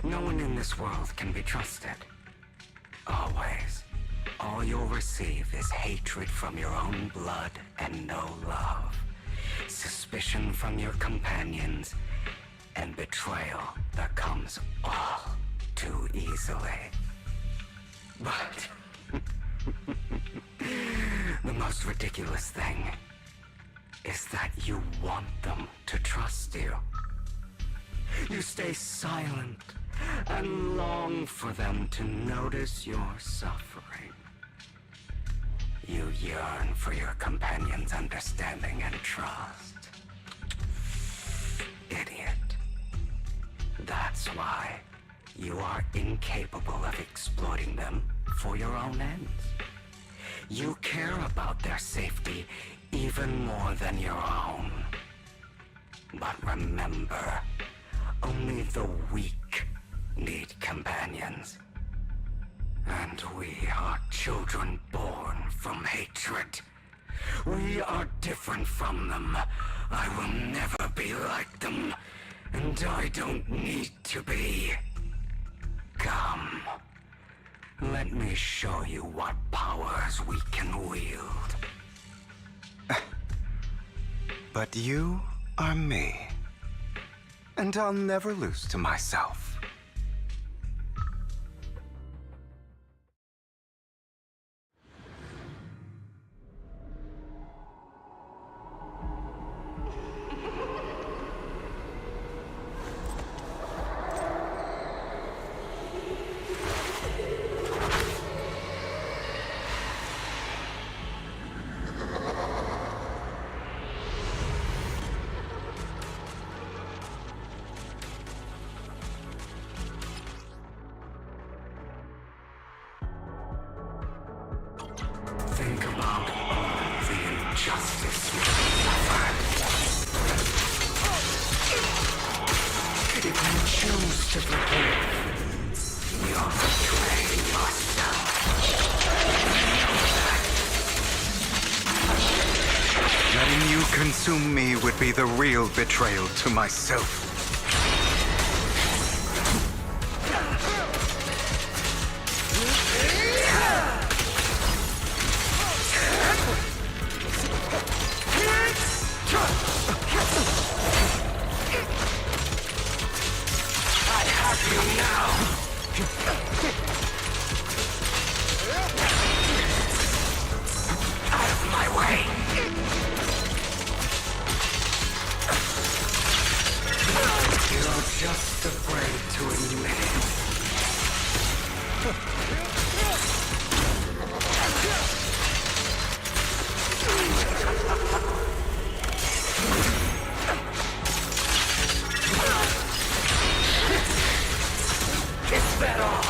No one in this world can be trusted. Always. All you'll receive is hatred from your own blood and no love. Suspicion from your companions, and betrayal that comes all too easily. But the most ridiculous thing is that you want them to trust you. You stay silent and long for them to notice your suffering. You yearn for your companion's understanding and trust. Idiot. That's why you are incapable of exploiting them for your own ends. You care about their safety even more than your own. But remember, only the weak need companions. And we are children born from hatred. We are different from them. I will never be like them, and I don't need to be. Come, let me show you what powers we can wield. But you are me, and I'll never lose to myself. Think about all the injustice you suffered. If you choose to forgive, you're betraying yourself. Letting you consume me would be the real betrayal to myself. Just afraid to admit it. Is that all?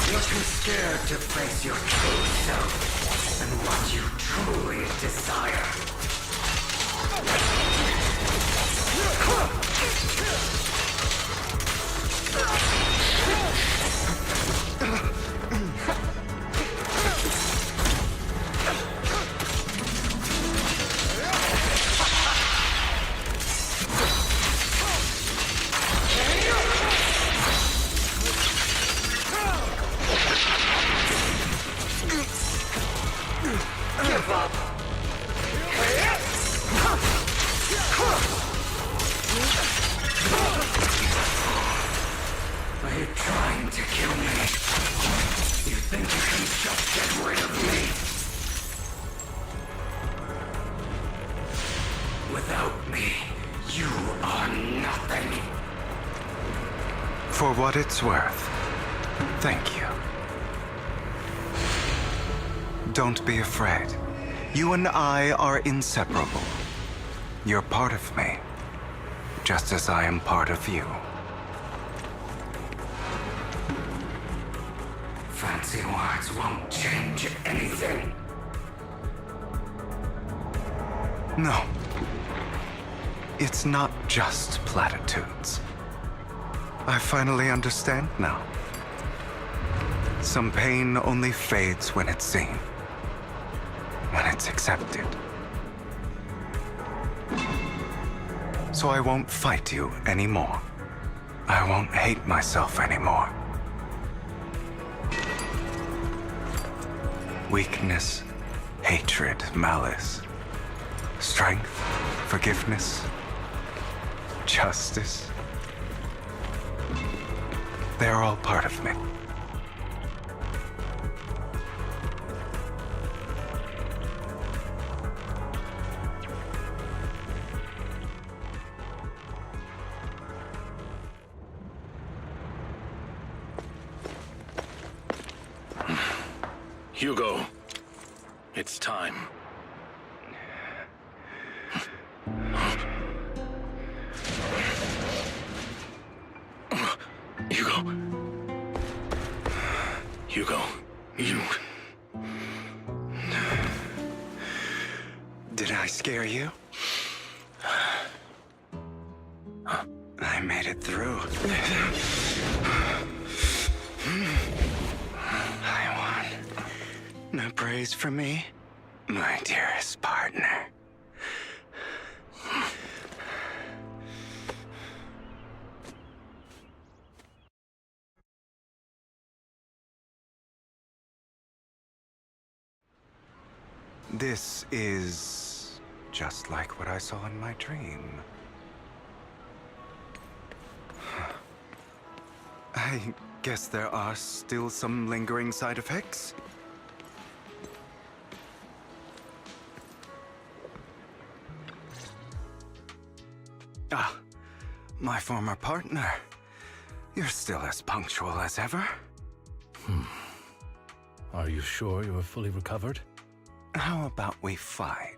You're too scared to face your true self. and what you truly desire. Give up! Are you trying to kill me? You think you can just get rid of me? Without me, you are nothing. For what it's worth, thank you. Don't be afraid. You and I are inseparable. You're part of me, just as I am part of you. Fancy words won't change anything. No. It's not just platitudes. I finally understand now. Some pain only fades when it's seen, when it's accepted. So I won't fight you anymore. I won't hate myself anymore. Weakness, hatred, malice, strength, forgiveness, justice. They're all part of me. Hugo, it's time. Hugo, you... Did I scare you? I made it through. I won. No praise for me, my dearest partner. This is just like what I saw in my dream. I guess there are still some lingering side effects. Ah, my former partner. You're still as punctual as ever. Are you sure you are fully recovered? How about we fight?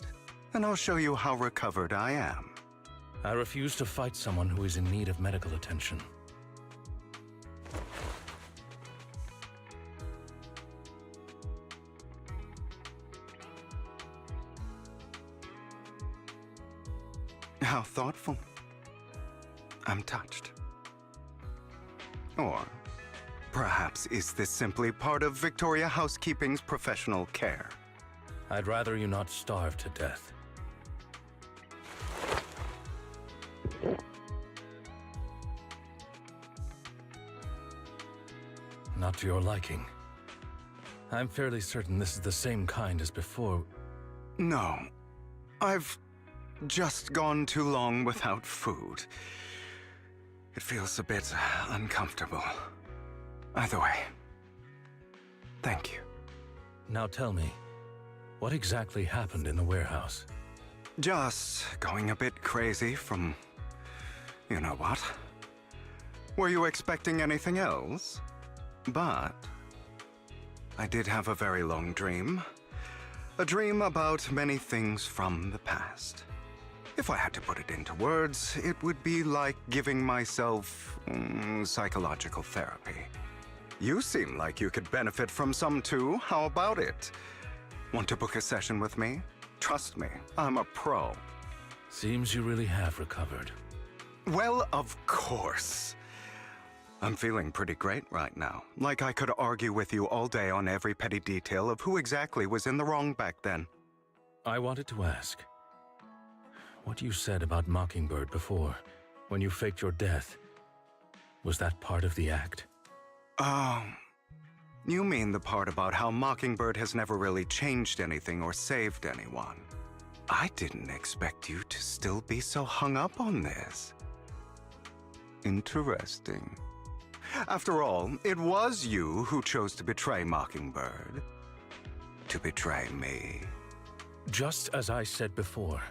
And I'll show you how recovered I am. I refuse to fight someone who is in need of medical attention. How thoughtful. I'm touched. Or perhaps is this simply part of Victoria Housekeeping's professional care? I'd rather you not starve to death. Not to your liking. I'm fairly certain this is the same kind as before. No. I've just gone too long without food. It feels a bit uncomfortable. Either way, thank you. Now tell me, what exactly happened in the warehouse? Just going a bit crazy from... you know what? Were you expecting anything else? But I did have a very long dream. A dream about many things from the past. If I had to put it into words, it would be like giving myself psychological therapy. You seem like you could benefit from some too. How about it? Want to book a session with me? Trust me, I'm a pro. Seems you really have recovered. Well, of course. I'm feeling pretty great right now. Like I could argue with you all day on every petty detail of who exactly was in the wrong back then. I wanted to ask, what you said about Mockingbird before, when you faked your death, was that part of the act? You mean the part about how Mockingbird has never really changed anything or saved anyone? I didn't expect you to still be so hung up on this. Interesting. After all, it was you who chose to betray Mockingbird. To betray me. Just as I said before,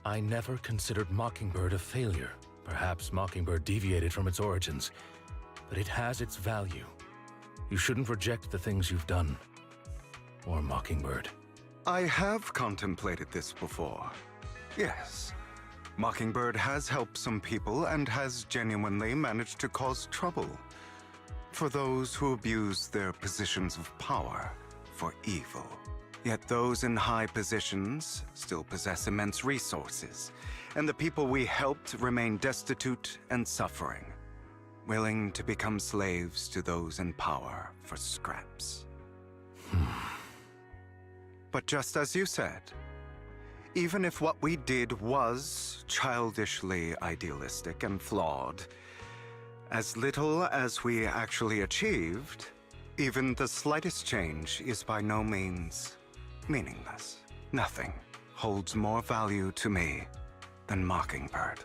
I never considered Mockingbird a failure. Perhaps Mockingbird deviated from its origins, but it has its value. You shouldn't reject the things you've done. Or Mockingbird. I have contemplated this before. Yes. Mockingbird has helped some people and has genuinely managed to cause trouble for those who abuse their positions of power for evil. Yet those in high positions still possess immense resources, and the people we helped remain destitute and suffering, willing to become slaves to those in power for scraps. But just as you said, even if what we did was childishly idealistic and flawed, as little as we actually achieved, even the slightest change is by no means meaningless. Nothing holds more value to me than Mockingbird.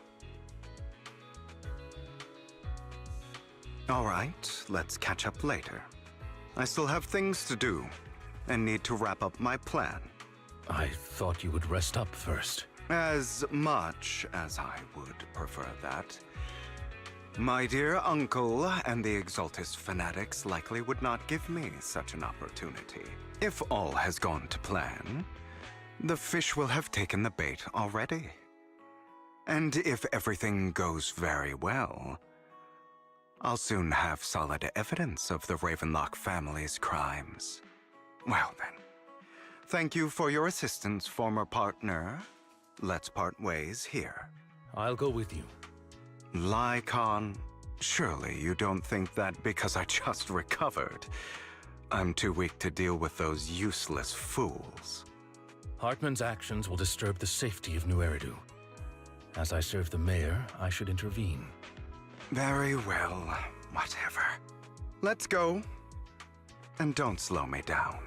All right, let's catch up later. I still have things to do and need to wrap up my plan. I thought you would rest up first. As much as I would prefer that. My dear uncle and the Exaltist fanatics likely would not give me such an opportunity. If all has gone to plan, the fish will have taken the bait already. And if everything goes very well, I'll soon have solid evidence of the Ravenlock family's crimes. Well then, thank you for your assistance, former partner. Let's part ways here. I'll go with you. Lycon, surely you don't think that because I just recovered, I'm too weak to deal with those useless fools. Hartman's actions will disturb the safety of New Eridu. As I serve the mayor, I should intervene. Very well, whatever. Let's go. And don't slow me down.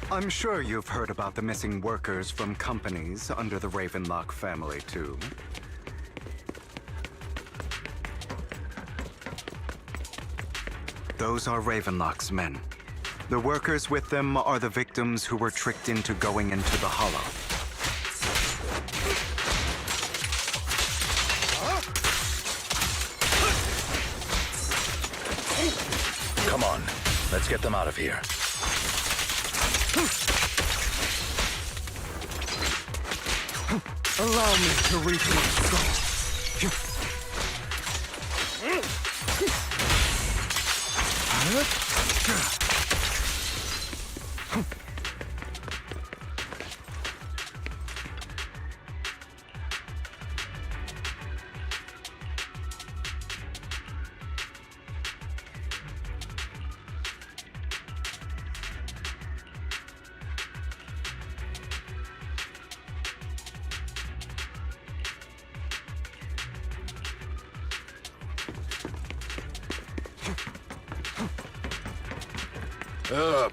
I'm sure you've heard about the missing workers from companies under the Ravenlock family, too. Those are Ravenlock's men. The workers with them are the victims who were tricked into going into the Hollow. Let's get them out of here. Allow me to reach my soul.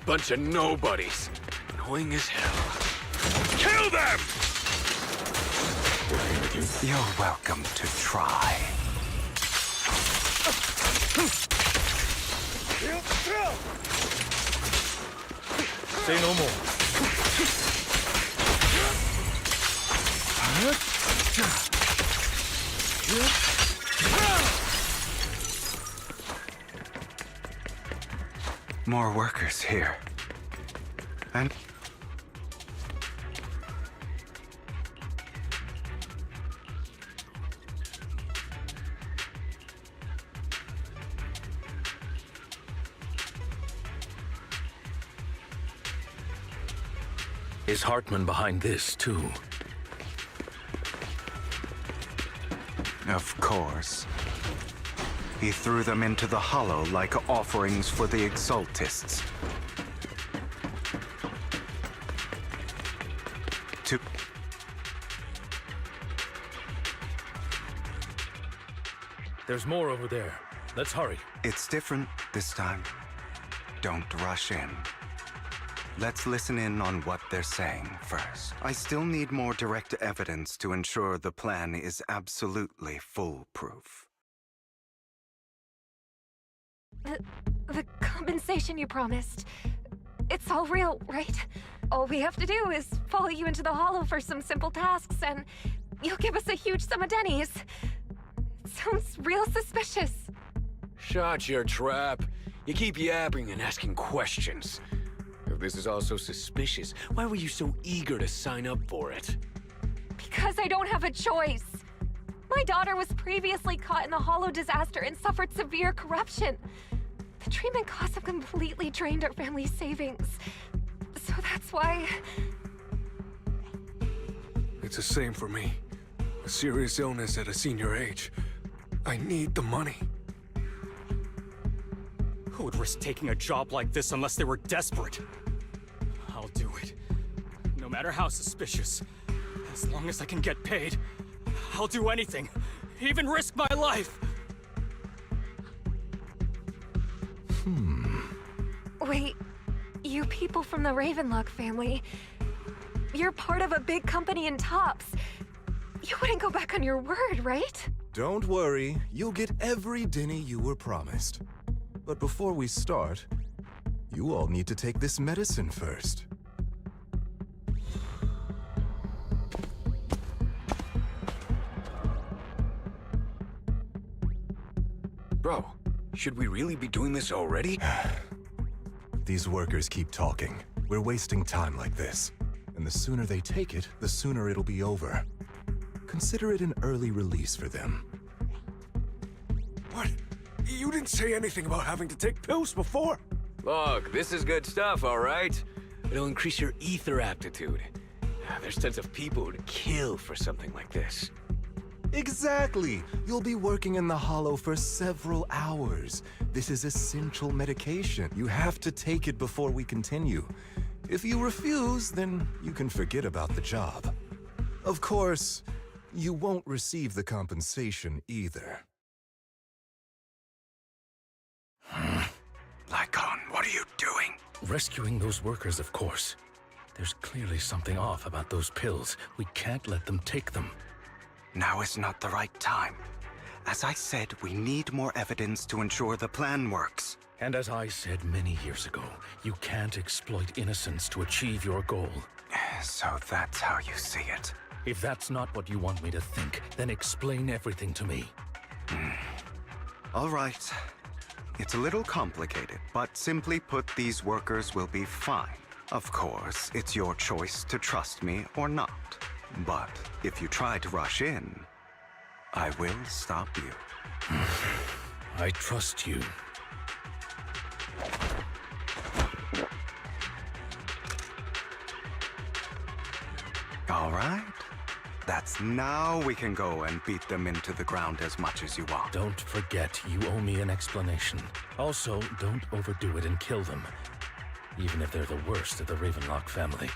Bunch of nobodies. Annoying as hell. Kill them! You're welcome to try. Say no more. More workers here. And Is Hartman behind this, too? of course, he threw them into the hollow like offerings for the Exaltists. There's more over there. Let's hurry. It's different this time. Don't rush in. Let's listen in on what they're saying first. I still need more direct evidence to ensure the plan is absolutely foolproof. The compensation you promised. It's all real, right? All we have to do is follow you into the hollow for some simple tasks, and you'll give us a huge sum of dennies. It sounds real suspicious. Shut your trap. You keep yapping and asking questions. If this is all so suspicious, why were you so eager to sign up for it? Because I don't have a choice. My daughter was previously caught in the hollow disaster and suffered severe corruption. The treatment costs have completely drained our family's savings. So that's why... It's the same for me. A serious illness at a senior age. I need the money. Who would risk taking a job like this unless they were desperate? I'll do it. No matter how suspicious. As long as I can get paid, I'll do anything. Even risk my life! Wait, you people from the Ravenlock family, you're part of a big company in Tops. You wouldn't go back on your word, right? Don't worry, you'll get every denny you were promised. But before we start, you all need to take this medicine first. Bro, should we really be doing this already? These workers keep talking. We're wasting time like this. And the sooner they take it, the sooner it'll be over. Consider it an early release for them. What? You didn't say anything about having to take pills before. Look, this is good stuff, all right? It'll increase your ether aptitude. There's tons of people who'd kill for something like this. Exactly! You'll be working in the hollow for several hours. This is essential medication. You have to take it before we continue. If you refuse, then you can forget about the job. Of course, you won't receive the compensation either. Lycon, what are you doing? Rescuing those workers, of course. There's clearly something off about those pills. We can't let them take them. Now is not the right time. As I said, we need more evidence to ensure the plan works. And as I said many years ago, you can't exploit innocence to achieve your goal. So that's how you see it. If that's not what you want me to think, then explain everything to me. All right. It's a little complicated, but simply put, these workers will be fine. Of course, it's your choice to trust me or not. But if you try to rush in, I will stop you. I trust you. All right. That's now we can go and beat them into the ground as much as you want. Don't forget, you owe me an explanation. Also, don't overdo it and kill them. Even if they're the worst of the Ravenlock family.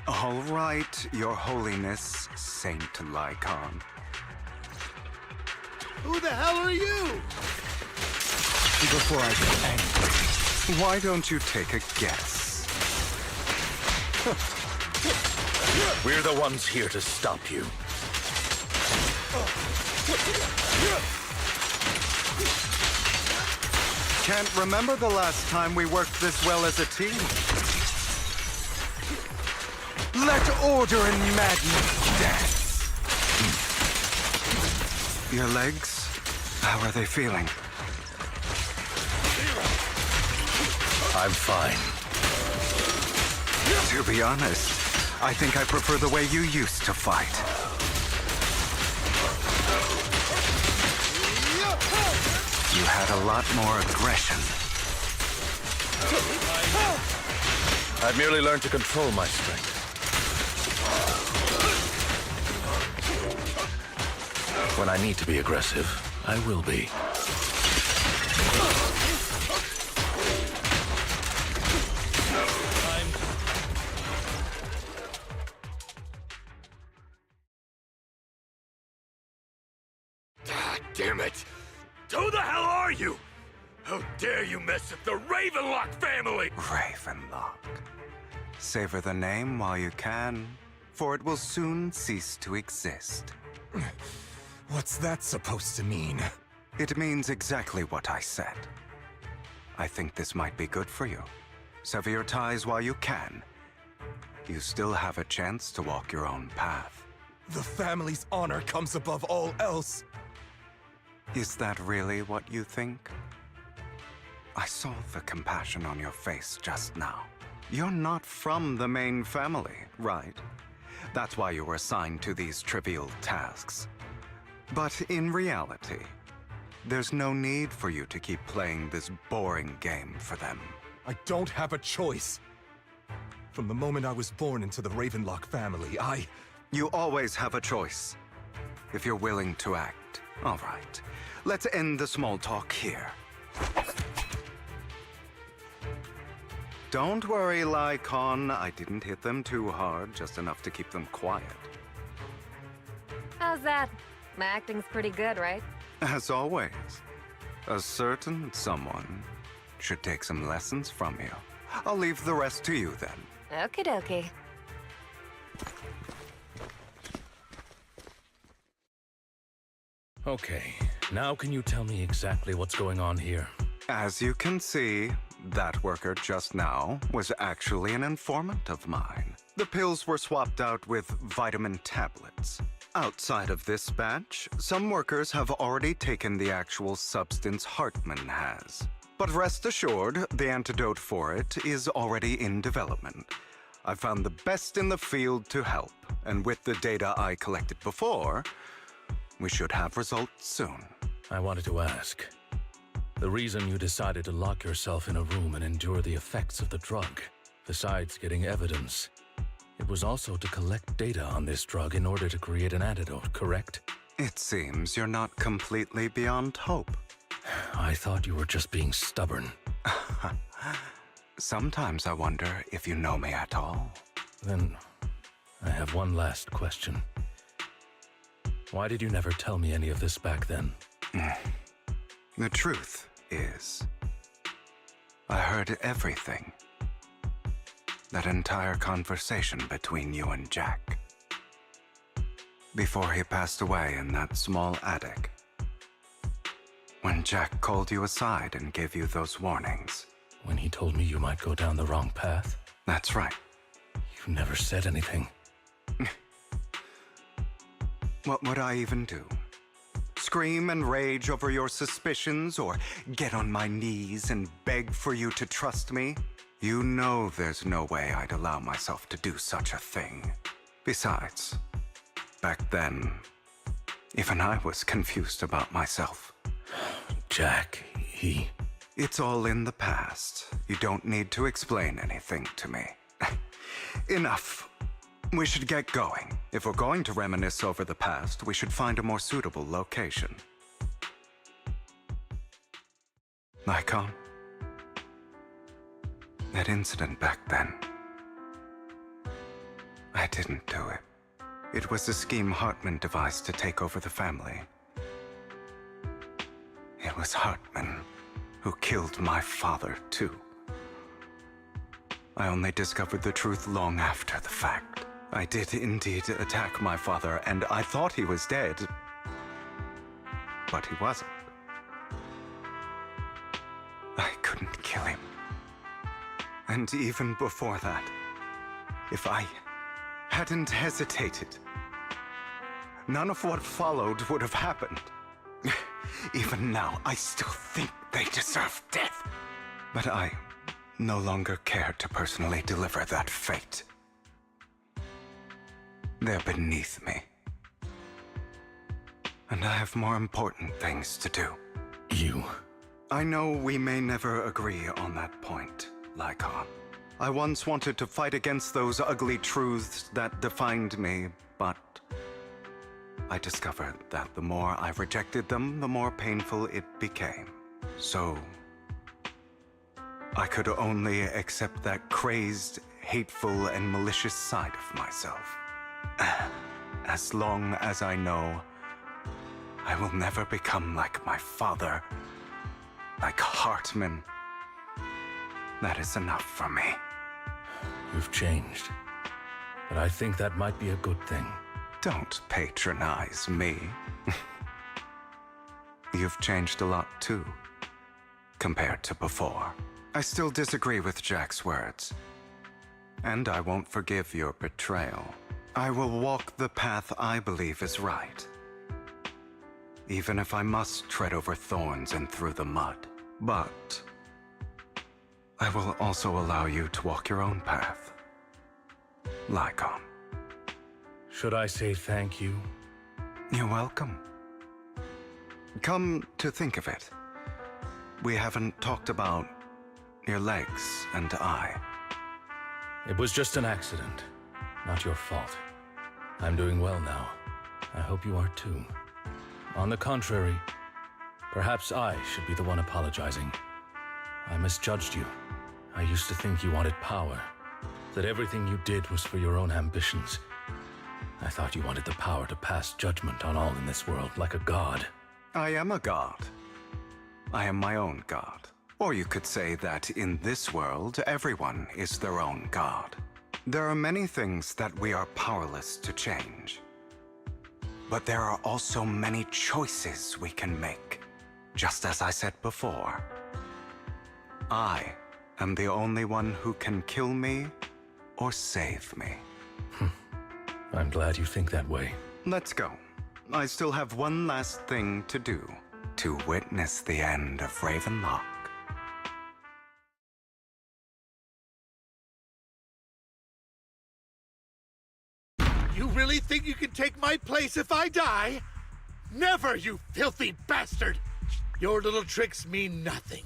All right, Your Holiness, Saint Lycon. Who the hell are you? Before I get angry, why don't you take a guess? We're the ones here to stop you. Can't remember the last time we worked this well as a team. Let order and madness dance. Your legs, how are they feeling? I'm fine. To be honest, I think I prefer the way you used to fight. You had a lot more aggression. I've merely learned to control my strength. When I need to be aggressive, I will be. Damn it! Who the hell are you? How dare you mess with the Ravenlock family? Ravenlock. Savor the name while you can, for it will soon cease to exist. What's that supposed to mean? It means exactly what I said. I think this might be good for you. Sever your ties while you can. You still have a chance to walk your own path. The family's honor comes above all else. Is that really what you think? I saw the compassion on your face just now. You're not from the main family, right? That's why you were assigned to these trivial tasks. But in reality, there's no need for you to keep playing this boring game for them. I don't have a choice. From the moment I was born into the Ravenlock family, You always have a choice. If you're willing to act. All right. Let's end the small talk here. Don't worry, Lycon. I didn't hit them too hard, just enough to keep them quiet. How's that? My acting's pretty good, right? As always, a certain someone should take some lessons from you. I'll leave the rest to you then. Okie dokie. Okay, now can you tell me exactly what's going on here? As you can see, that worker just now was actually an informant of mine. The pills were swapped out with vitamin tablets. Outside of this batch, some workers have already taken the actual substance Hartman has. But rest assured, the antidote for it is already in development. I found the best in the field to help, and with the data I collected before, we should have results soon. I wanted to ask. The reason you decided to lock yourself in a room and endure the effects of the drug, besides getting evidence, it was also to collect data on this drug in order to create an antidote, correct? It seems you're not completely beyond hope. I thought you were just being stubborn. Sometimes I wonder if you know me at all. Then, I have one last question. Why did you never tell me any of this back then? The truth is, I heard everything. That entire conversation between you and Jack. Before he passed away in that small attic. When Jack called you aside and gave you those warnings. When he told me you might go down the wrong path? That's right. You never said anything. What would I even do? scream and rage over your suspicions or get on my knees and beg for you to trust me? You know there's no way I'd allow myself to do such a thing. Besides, back then, even I was confused about myself. Jack, It's all in the past. You don't need to explain anything to me. Enough. We should get going. If we're going to reminisce over the past, we should find a more suitable location. Nikon? That incident back then. I didn't do it. It was a scheme Hartman devised to take over the family. It was Hartman who killed my father, too. I only discovered the truth long after the fact. I did indeed attack my father, and I thought he was dead. But he wasn't. I couldn't kill him. And even before that, if I hadn't hesitated, none of what followed would have happened. Even now, I still think they deserve death. But I no longer care to personally deliver that fate. They're beneath me. And I have more important things to do. I know we may never agree on that point, Lycon. I once wanted to fight against those ugly truths that defined me, but I discovered that the more I rejected them, the more painful it became. So I could only accept that crazed, hateful, and malicious side of myself. As long as I know I will never become like my father, like Hartman, that is enough for me. You've changed, but I think that might be a good thing. Don't patronize me. You've changed a lot too, compared to before. I still disagree with Jack's words, and I won't forgive your betrayal. I will walk the path I believe is right, even if I must tread over thorns and through the mud. But I will also allow you to walk your own path, Lycon. Should I say thank you? You're welcome. Come to think of it, we haven't talked about your legs and I. It was just an accident, not your fault. I'm doing well now. I hope you are too. On the contrary, perhaps I should be the one apologizing. I misjudged you. I used to think you wanted power, that everything you did was for your own ambitions. I thought you wanted the power to pass judgment on all in this world, like a god. I am a god. I am my own god. Or you could say that in this world, everyone is their own god. There are many things that we are powerless to change. But there are also many choices we can make. Just as I said before, I am the only one who can kill me or save me. I'm glad you think that way. Let's go. I still have one last thing to do, to witness the end of Ravenlock. You really think you can take my place if I die? Never, you filthy bastard! Your little tricks mean nothing.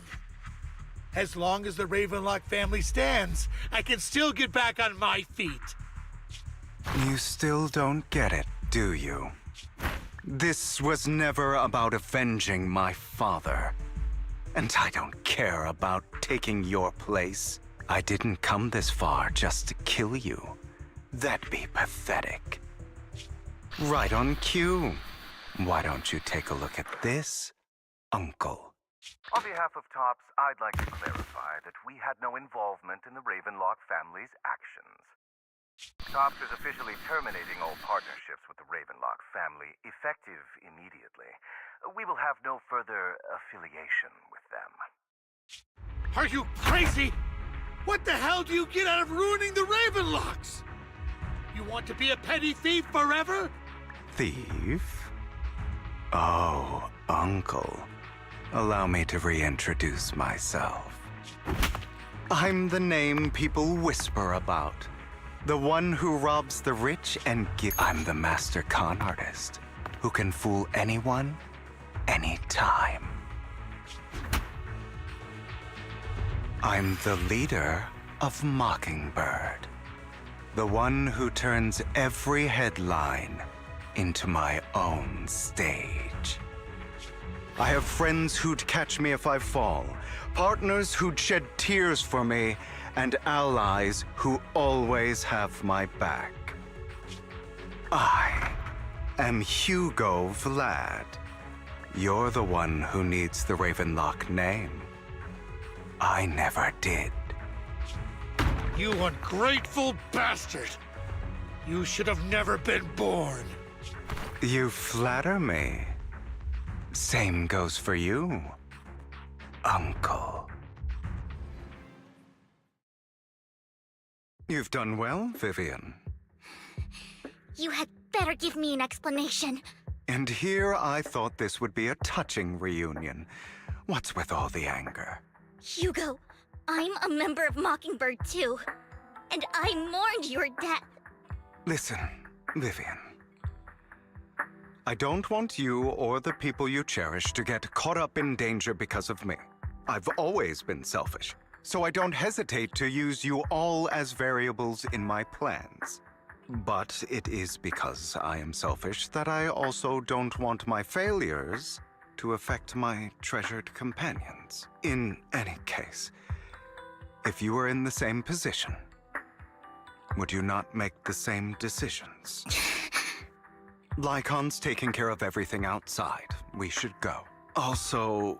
As long as the Ravenlock family stands, I can still get back on my feet. You still don't get it, do you? This was never about avenging my father. And I don't care about taking your place. I didn't come this far just to kill you. That'd be pathetic. Right on cue. Why don't you take a look at this, Uncle? On behalf of TOPS, I'd like to clarify that we had no involvement in the Ravenlock family's actions. TOPS is officially terminating all partnerships with the Ravenlock family, effective immediately. We will have no further affiliation with them. Are you crazy? What the hell do you get out of ruining the Ravenlocks? You want to be a petty thief forever? Thief? Oh, Uncle. Allow me to reintroduce myself. I'm the name people whisper about. The one who robs the rich and I'm the master con artist who can fool anyone, anytime. I'm the leader of Mockingbird. The one who turns every headline into my own stage. I have friends who'd catch me if I fall, partners who'd shed tears for me, and allies who always have my back. I am Hugo Vlad. You're the one who needs the Ravenlock name. I never did. You ungrateful bastard! You should have never been born. You flatter me. Same goes for you, Uncle. You've done well, Vivian. You had better give me an explanation. And here I thought this would be a touching reunion. What's with all the anger? Hugo, I'm a member of Mockingbird too. And I mourned your death. Listen, Vivian. I don't want you or the people you cherish to get caught up in danger because of me. I've always been selfish, so I don't hesitate to use you all as variables in my plans. But it is because I am selfish that I also don't want my failures to affect my treasured companions. In any case, if you were in the same position, would you not make the same decisions? Lycon's taking care of everything outside. We should go. Also,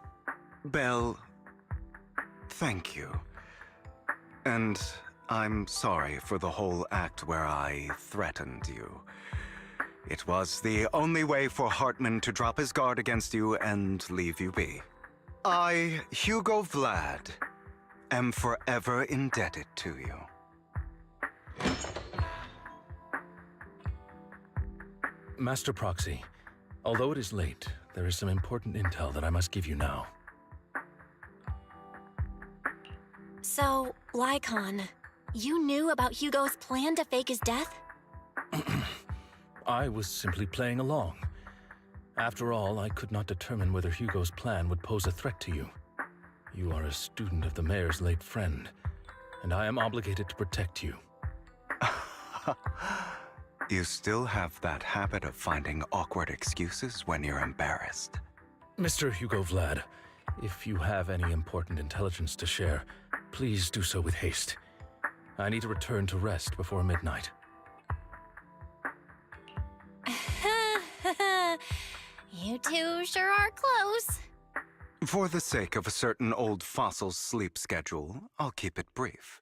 Belle, thank you. And I'm sorry for the whole act where I threatened you. It was the only way for Hartman to drop his guard against you and leave you be. I, Hugo Vlad, am forever indebted to you. Master Proxy, although it is late, there is some important intel that I must give you now. So, Lycon, you knew about Hugo's plan to fake his death? I was simply playing along. After all, I could not determine whether Hugo's plan would pose a threat to you. You are a student of the mayor's late friend, and I am obligated to protect you. You still have that habit of finding awkward excuses when you're embarrassed. Mr. Hugo Vlad, if you have any important intelligence to share, please do so with haste. I need to return to rest before midnight. You two sure are close. For the sake of a certain old fossil's sleep schedule, I'll keep it brief.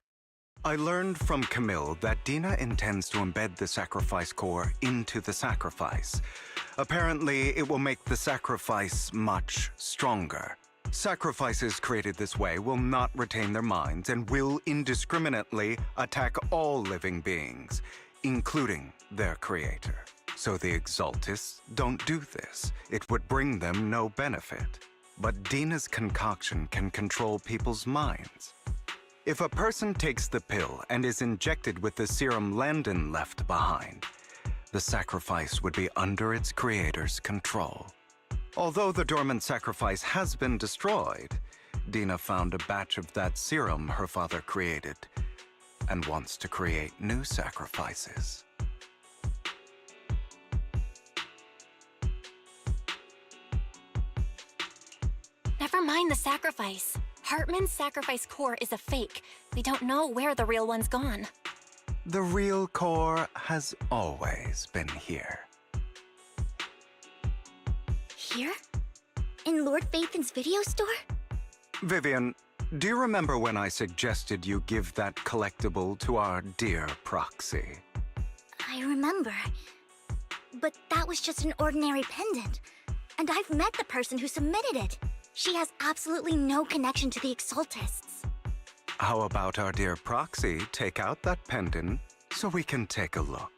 I learned from Camille that Dina intends to embed the sacrifice core into the sacrifice. Apparently, it will make the sacrifice much stronger. Sacrifices created this way will not retain their minds and will indiscriminately attack all living beings, including their creator. So the Exaltists don't do this. It would bring them no benefit. But Dina's concoction can control people's minds. If a person takes the pill and is injected with the serum Landon left behind, the sacrifice would be under its creator's control. Although the dormant sacrifice has been destroyed, Dina found a batch of that serum her father created and wants to create new sacrifices. Never mind the sacrifice. Hartman's sacrifice core is a fake. We don't know where the real one's gone. The real core has always been here. Here? In Lord Phaethon's video store? Vivian, do you remember when I suggested you give that collectible to our dear Proxy? I remember. But that was just an ordinary pendant. And I've met the person who submitted it. She has absolutely no connection to the Exaltists. How about our dear Proxy take out that pendant so we can take a look?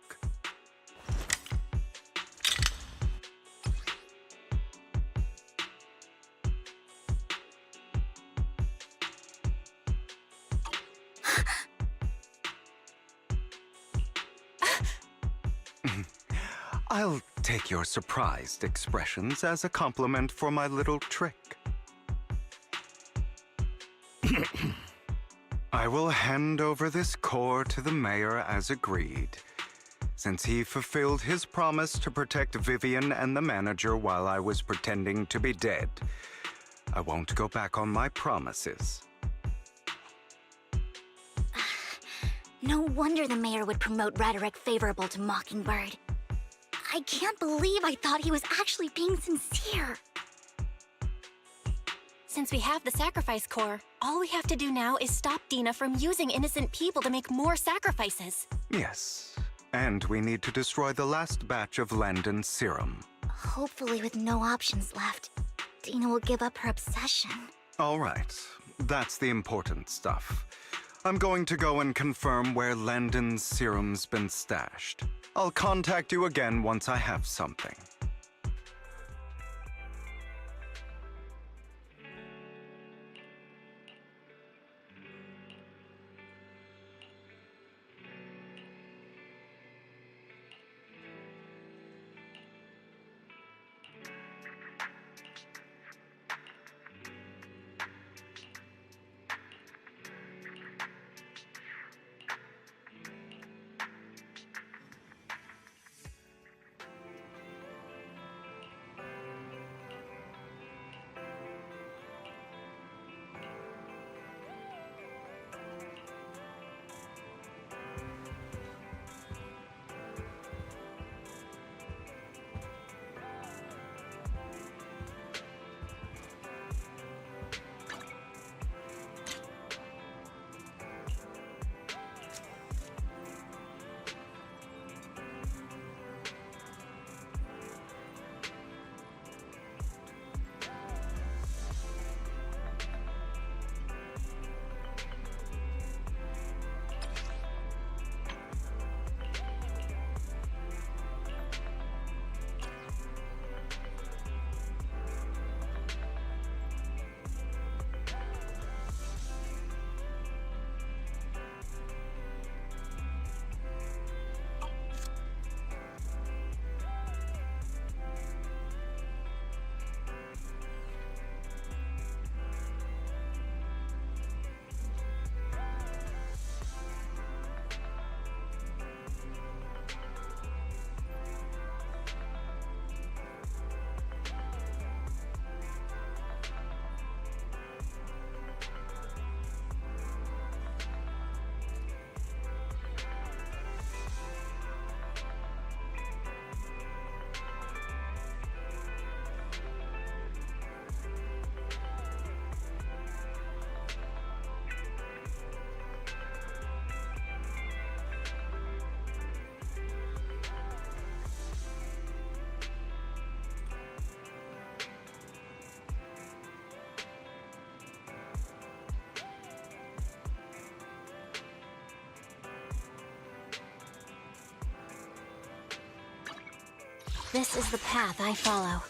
I'll take your surprised expressions as a compliment for my little trick. I will hand over this core to the mayor as agreed. Since he fulfilled his promise to protect Vivian and the manager while I was pretending to be dead, I won't go back on my promises. No wonder the mayor would promote rhetoric favorable to Mockingbird. I can't believe I thought he was actually being sincere. Since we have the sacrifice core, all we have to do now is stop Dina from using innocent people to make more sacrifices. Yes, and we need to destroy the last batch of Landon's serum. Hopefully with no options left, Dina will give up her obsession. All right, that's the important stuff. I'm going to go and confirm where Landon's serum's been stashed. I'll contact you again once I have something. This is the path I follow.